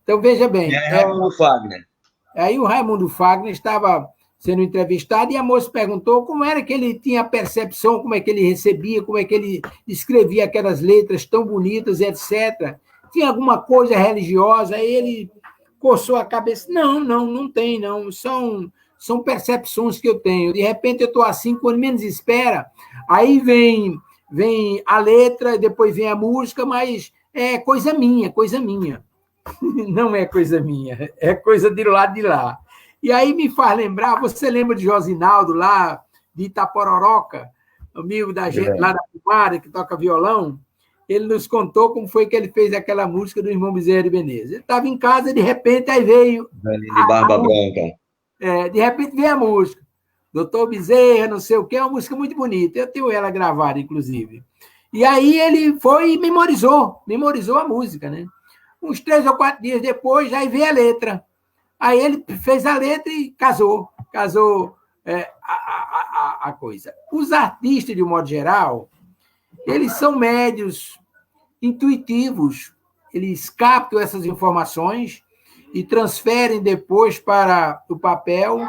Então, veja E bem. aí, Raimundo Fagner? Aí o Raimundo Fagner estava sendo entrevistado e a moça perguntou como era que ele tinha a percepção, como é que ele recebia, como é que ele escrevia aquelas letras tão bonitas, etc. Tinha alguma coisa religiosa? Aí ele coçou a cabeça. Não tem, não. São percepções que eu tenho. De repente eu estou assim, quando menos espera, aí vem a letra, depois vem a música, mas é coisa minha, coisa minha. Não é coisa minha, é coisa de lado de lá. E aí me faz lembrar, você lembra de Josinaldo lá de Itapororoca, amigo da gente lá da Pomara, que toca violão? Ele nos contou como foi que ele fez aquela música do irmão Bezerra de Menezes. Ele estava em casa, de repente, aí veio... De Barba Branca. De repente veio a música. Doutor Bezerra, não sei o quê, é uma música muito bonita. Eu tenho ela gravada, inclusive. E aí ele foi e memorizou a música, né? Uns 3 ou 4 dias depois, já veio a letra. Aí ele fez a letra e casou a coisa. Os artistas, de um modo geral, eles são médios, intuitivos, eles captam essas informações e transferem depois para o papel,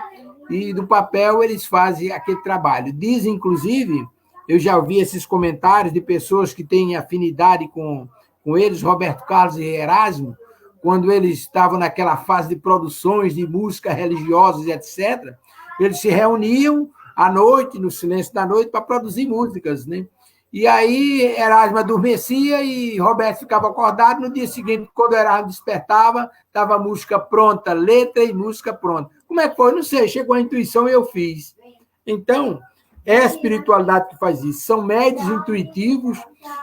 e do papel eles fazem aquele trabalho. Dizem, inclusive, eu já ouvi esses comentários de pessoas que têm afinidade com eles, Roberto Carlos e Erasmo, quando eles estavam naquela fase de produções de música religiosas, etc., eles se reuniam à noite, no silêncio da noite, para produzir músicas, né? E aí Erasmo adormecia e Roberto ficava acordado. No dia seguinte, quando Erasmo despertava, estava a música pronta, letra e música pronta. Como é que foi? Não sei, chegou a intuição e eu fiz. Então, é a espiritualidade que faz isso. São médios intuitivos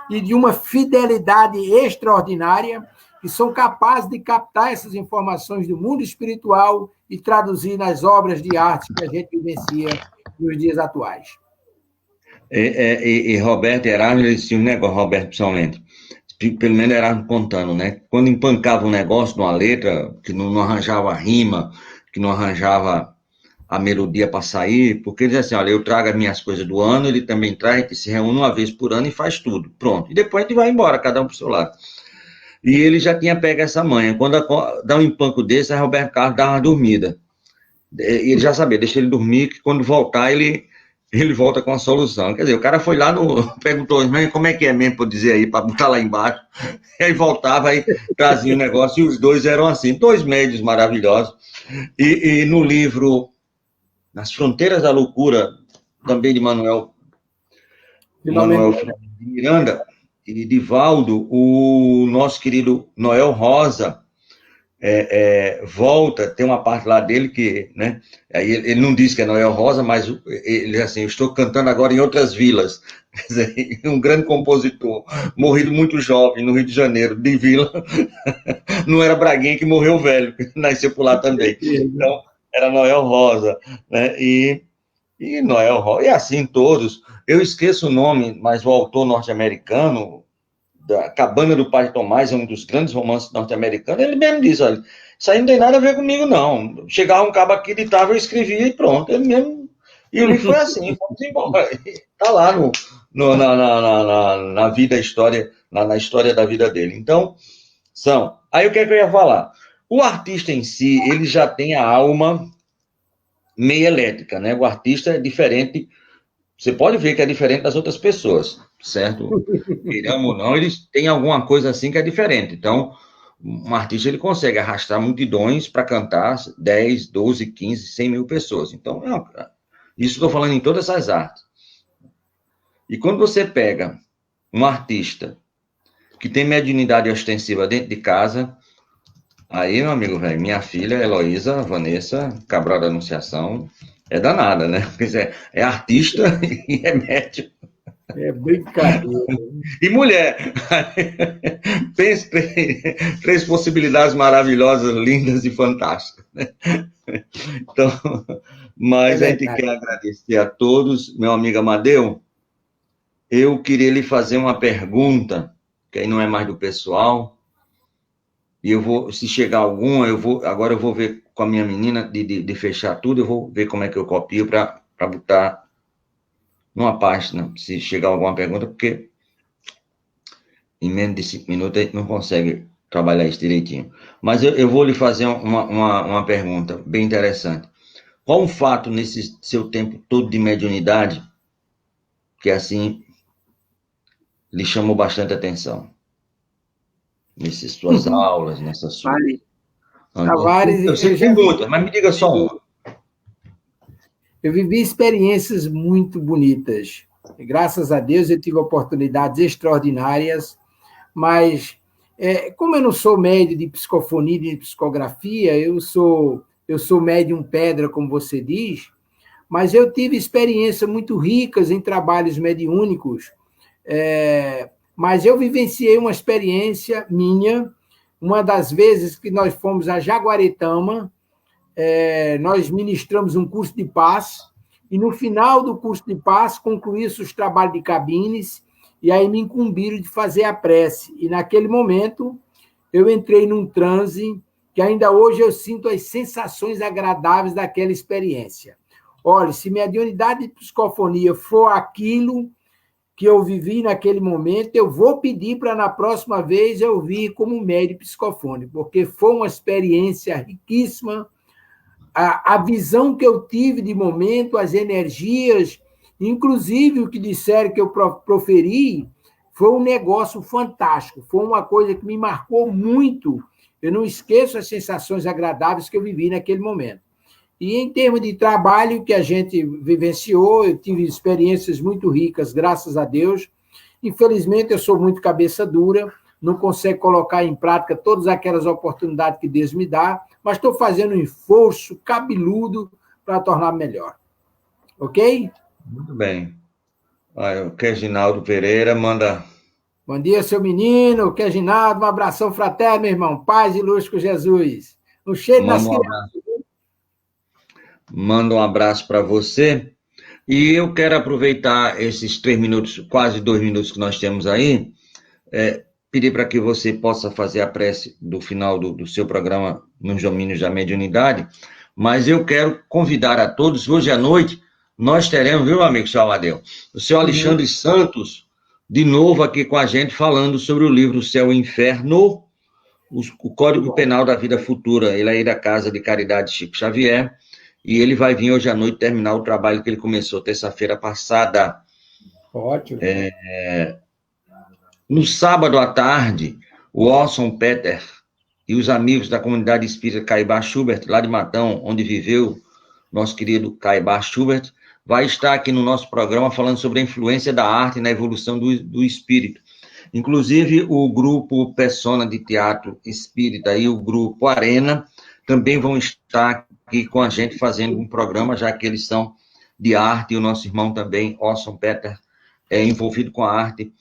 e de uma fidelidade extraordinária, que são capazes de captar essas informações do mundo espiritual e traduzir nas obras de arte que a gente vivencia nos dias atuais. E Roberto e Erasmo, eles tinham um negócio, Roberto principalmente, pelo menos Erasmo contando, né? Quando empancava um negócio numa letra, que não arranjava rima, que não arranjava a melodia para sair, porque ele diz assim, olha, eu trago as minhas coisas do ano, ele também traz, a gente se reúne uma vez por ano e faz tudo, pronto. E depois a gente vai embora, cada um para o seu lado. E ele já tinha pego essa manha. Quando dá um empanco desse, a Roberto Carlos dá uma dormida. E ele já sabia, deixa ele dormir, que quando voltar, ele volta com a solução. Quer dizer, o cara foi lá, perguntou, como é que é mesmo para dizer aí, para botar lá embaixo. E aí voltava, aí trazia o negócio, e os dois eram assim, 2 médios maravilhosos. E no livro Nas Fronteiras da Loucura, também de Manuel de Miranda e Divaldo, o nosso querido Noel Rosa volta, tem uma parte lá dele que, né, aí ele não diz que é Noel Rosa, mas ele diz assim, eu estou cantando agora em outras vilas. Quer dizer, um grande compositor, morrido muito jovem no Rio de Janeiro, de vila, não era Braguinha que morreu velho, nasceu por lá também. Então, era Noel Rosa, né, e Noel Rosa, e assim todos. Eu esqueço o nome, mas o autor norte-americano, da Cabana do Padre Tomás, é um dos grandes romances norte-americanos, ele mesmo diz, olha, isso aí não tem nada a ver comigo, não. Chegava um cabo aqui, ditava, eu escrevia e pronto. Ele mesmo... E o livro foi assim, vamos embora. Está lá na vida, história, na história da vida dele. Então, Aí o que é que eu ia falar? O artista em si, ele já tem a alma meio elétrica, né? O artista é diferente, você pode ver que é diferente das outras pessoas, certo? Queiramos ou não, eles têm alguma coisa assim que é diferente. Então, um artista ele consegue arrastar multidões para cantar 10, 12, 15, 100 mil pessoas. Então, isso estou falando em todas as artes. E quando você pega um artista que tem mediunidade ostensiva dentro de casa, aí, meu amigo velho, minha filha, Heloísa, Vanessa, Cabral da Anunciação, é danada, né? Quer dizer, é artista e é médium. É brincadeira. E mulher. Pense três possibilidades maravilhosas, lindas e fantásticas. Né? Então, mas a gente quer agradecer a todos. Meu amigo Amadeu, eu queria lhe fazer uma pergunta, que aí não é mais do pessoal, e eu vou, se chegar alguma, agora eu vou ver com a minha menina de fechar tudo, eu vou ver como é que eu copio para botar numa página, se chegar alguma pergunta, porque em menos de 5 minutos a gente não consegue trabalhar isso direitinho. Mas eu vou lhe fazer uma pergunta bem interessante. Qual um fato nesse seu tempo todo de mediunidade que, assim, lhe chamou bastante atenção? Nessas suas aulas, nessas suas... Eu sei que tem muitas, mas me diga só uma. Eu vivi experiências muito bonitas. Graças a Deus eu tive oportunidades extraordinárias, mas como eu não sou médium de psicofonia, de psicografia, eu sou médium pedra, como você diz, mas eu tive experiências muito ricas em trabalhos mediúnicos, mas eu vivenciei uma experiência minha, uma das vezes que nós fomos a Jaguaretama, nós ministramos um curso de paz, e no final do curso de paz, concluí-se os trabalhos de cabines, e aí me incumbiram de fazer a prece. E naquele momento, eu entrei num transe, que ainda hoje eu sinto as sensações agradáveis daquela experiência. Olha, se mediunidade de psicofonia for aquilo que eu vivi naquele momento, eu vou pedir para, na próxima vez, eu vir como médium psicofônico, porque foi uma experiência riquíssima. A visão que eu tive de momento, as energias, inclusive o que disseram que eu proferi, foi um negócio fantástico, foi uma coisa que me marcou muito. Eu não esqueço as sensações agradáveis que eu vivi naquele momento. E em termos de trabalho que a gente vivenciou, eu tive experiências muito ricas, graças a Deus. Infelizmente, eu sou muito cabeça dura, não consigo colocar em prática todas aquelas oportunidades que Deus me dá, mas estou fazendo um esforço cabeludo para tornar melhor. Ok? Muito bem. O Reginaldo Pereira manda... Bom dia, seu menino. Reginaldo, um abração fraterno, meu irmão. Paz e luz com Jesus. Um cheiro nas crianças. Manda um abraço para você. E eu quero aproveitar esses 3 minutos, quase 2 minutos que nós temos aí, pedir para que você possa fazer a prece do final do seu programa nos domínios da mediunidade, mas eu quero convidar a todos, hoje à noite, nós teremos, viu, amigo seu Amadeu, o seu Alexandre Santos, de novo aqui com a gente, falando sobre o livro Céu e Inferno, o Código Penal da Vida Futura. Ele é aí da Casa de Caridade Chico Xavier, e ele vai vir hoje à noite terminar o trabalho que ele começou terça-feira passada. Ótimo. No sábado à tarde, o Orson Peter e os amigos da comunidade espírita Caibá Schubert, lá de Matão, onde viveu nosso querido Caibá Schubert, vai estar aqui no nosso programa falando sobre a influência da arte na evolução do espírito. Inclusive, o grupo Persona de Teatro Espírita e o grupo Arena também vão estar aqui com a gente fazendo um programa, já que eles são de arte, e o nosso irmão também, Orson Peter, é envolvido com a arte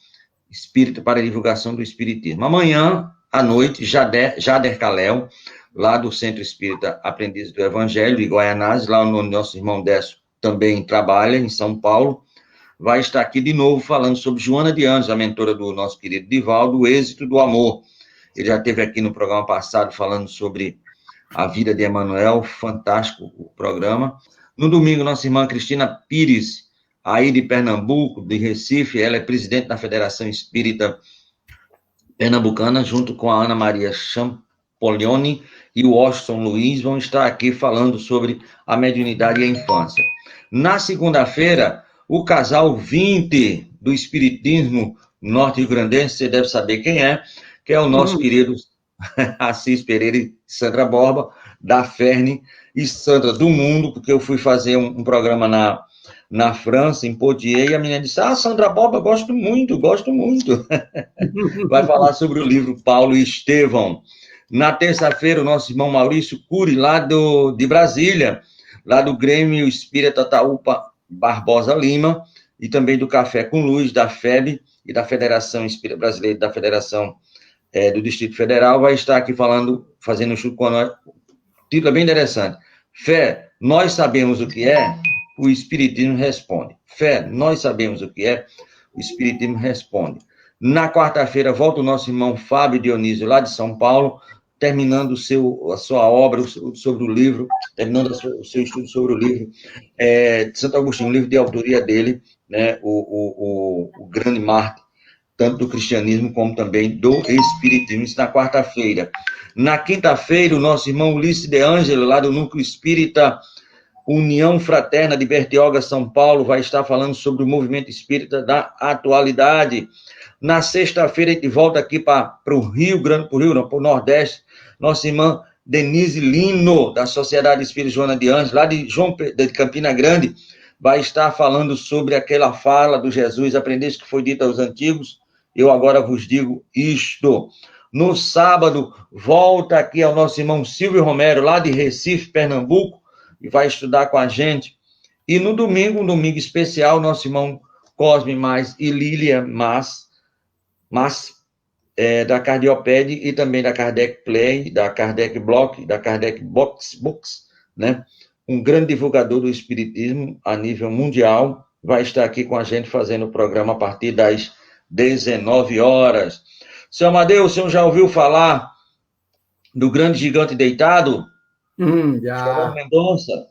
espírita para a divulgação do espiritismo. Amanhã, à noite, Jader Calel, lá do Centro Espírita Aprendizes do Evangelho, de Guaianazes, lá onde nosso irmão Décio também trabalha, em São Paulo, vai estar aqui de novo falando sobre Joana de Anjos, a mentora do nosso querido Divaldo, o êxito do amor. Ele já esteve aqui no programa passado falando sobre a vida de Emmanuel, fantástico o programa. No domingo, nossa irmã Cristina Pires, aí de Pernambuco, de Recife, ela é presidente da Federação Espírita Pernambucana, junto com a Ana Maria Champolioni e o Washington Luiz, vão estar aqui falando sobre a mediunidade e a infância. Na segunda-feira, o casal 20 do Espiritismo norte-rio-grandense, você deve saber quem é, que é o nosso querido Assis Pereira e Sandra Borba, da Ferne, e Sandra do Mundo, porque eu fui fazer um programa na França, em Poitiers, e a menina disse, Sandra Borba, gosto muito, gosto muito. Vai falar sobre o livro Paulo e Estevão. Na terça-feira, o nosso irmão Maurício Cury, lá de Brasília, lá do Grêmio Espírita Ataúpa Barbosa Lima, e também do Café com Luz, da FEB, e da Federação Espírita Brasileira, da Federação do Distrito Federal, vai estar aqui falando, fazendo um chute com nós. O título é bem interessante. Fé, nós sabemos o que é, o Espiritismo responde. Fé, nós sabemos o que é, o Espiritismo responde. Na quarta-feira, volta o nosso irmão Fábio Dionísio, lá de São Paulo, terminando a sua obra sobre o livro, terminando o seu estudo sobre o livro de Santo Agostinho, um livro de autoria dele, né, o grande mártir, tanto do cristianismo como também do espiritismo, isso na quarta-feira. Na quinta-feira, o nosso irmão Ulisses de Ângelo, lá do Núcleo Espírita União Fraterna de Bertioga, São Paulo, vai estar falando sobre o movimento espírita da atualidade. Na sexta-feira, a gente volta aqui para o para o Nordeste, nossa irmã Denise Lino, da Sociedade Espírita Joana de Anjos, lá de Campina Grande, vai estar falando sobre aquela fala do Jesus, aprendeste que foi dito aos antigos, eu agora vos digo isto. No sábado, volta aqui ao nosso irmão Silvio Romero, lá de Recife, Pernambuco, e vai estudar com a gente. E no domingo, um domingo especial, nosso irmão Cosme Mais e Lília Mas da Cardioped e também da Kardec Play, da Kardec Block, da Kardec Books, né? Um grande divulgador do espiritismo a nível mundial, vai estar aqui com a gente fazendo o programa a partir das 19 horas. Seu Amadeu, o senhor já ouviu falar do grande gigante deitado? Já. Jerônimo Mendonça.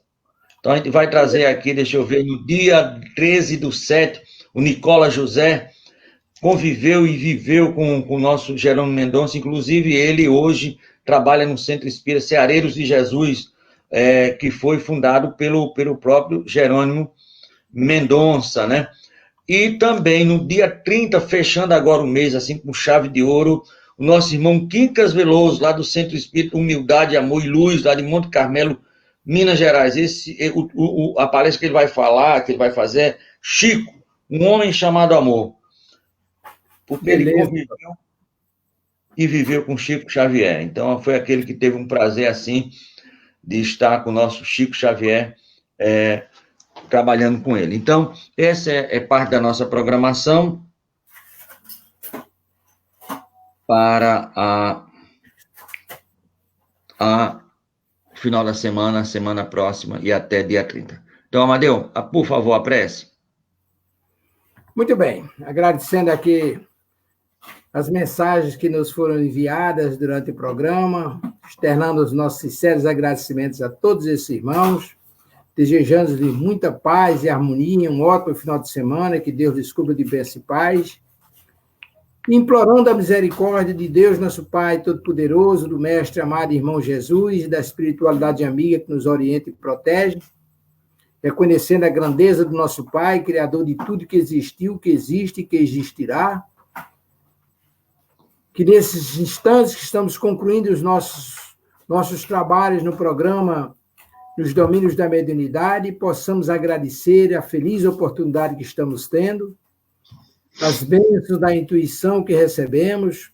Então a gente vai trazer aqui, deixa eu ver, no dia 13/7, o Nicola José conviveu e viveu com o nosso Jerônimo Mendonça, inclusive ele hoje trabalha no Centro Espírita Ceareiros de Jesus, que foi fundado pelo próprio Jerônimo Mendonça, né? E também no dia 30, fechando agora o mês, assim, com chave de ouro, o nosso irmão Quincas Veloso, lá do Centro Espírita Humildade, Amor e Luz, lá de Monte Carmelo, Minas Gerais. A palestra que ele vai falar, que ele vai fazer, é Chico, um homem chamado amor. Porque ele conviveu e viveu com Chico Xavier. Então, foi aquele que teve um prazer, assim, de estar com o nosso Chico Xavier, trabalhando com ele. Então, essa é parte da nossa programação para a final da semana próxima e até dia 30. Então, Amadeu, por favor, a prece. Muito bem. Agradecendo aqui as mensagens que nos foram enviadas durante o programa, externando os nossos sinceros agradecimentos a todos esses irmãos, desejando-lhes muita paz e harmonia, um ótimo final de semana, que Deus lhes cubra de bênção e paz, implorando a misericórdia de Deus, nosso Pai Todo-Poderoso, do Mestre amado Irmão Jesus e da espiritualidade amiga que nos orienta e protege, reconhecendo a grandeza do nosso Pai, Criador de tudo que existiu, que existe e que existirá, que nesses instantes que estamos concluindo os nossos trabalhos no programa, nos domínios da mediunidade, possamos agradecer a feliz oportunidade que estamos tendo, as bênçãos da intuição que recebemos,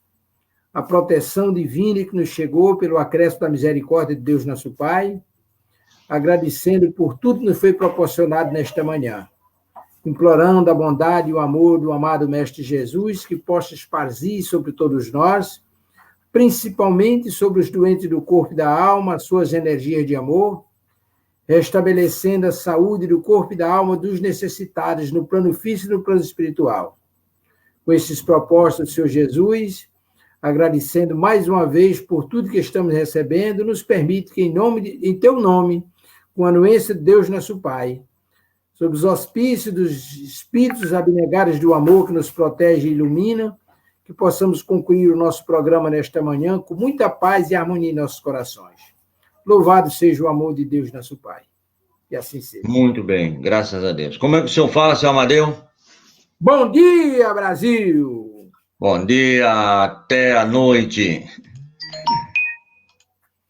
a proteção divina que nos chegou pelo acréscimo da misericórdia de Deus nosso Pai, agradecendo por tudo que nos foi proporcionado nesta manhã, implorando a bondade e o amor do amado Mestre Jesus, que possa espargir sobre todos nós, principalmente sobre os doentes do corpo e da alma, as suas energias de amor, restabelecendo a saúde do corpo e da alma dos necessitados no plano físico e no plano espiritual. Com esses propósitos, Senhor Jesus, agradecendo mais uma vez por tudo que estamos recebendo, nos permite que, em teu nome, com a anuência de Deus nosso Pai, sob os auspícios dos espíritos abnegados do amor que nos protege e ilumina, que possamos concluir o nosso programa nesta manhã com muita paz e harmonia em nossos corações. Louvado seja o amor de Deus nosso Pai. E assim seja. Muito bem, graças a Deus. Como é que o senhor fala, seu Amadeu? Bom dia, Brasil! Bom dia, até a noite.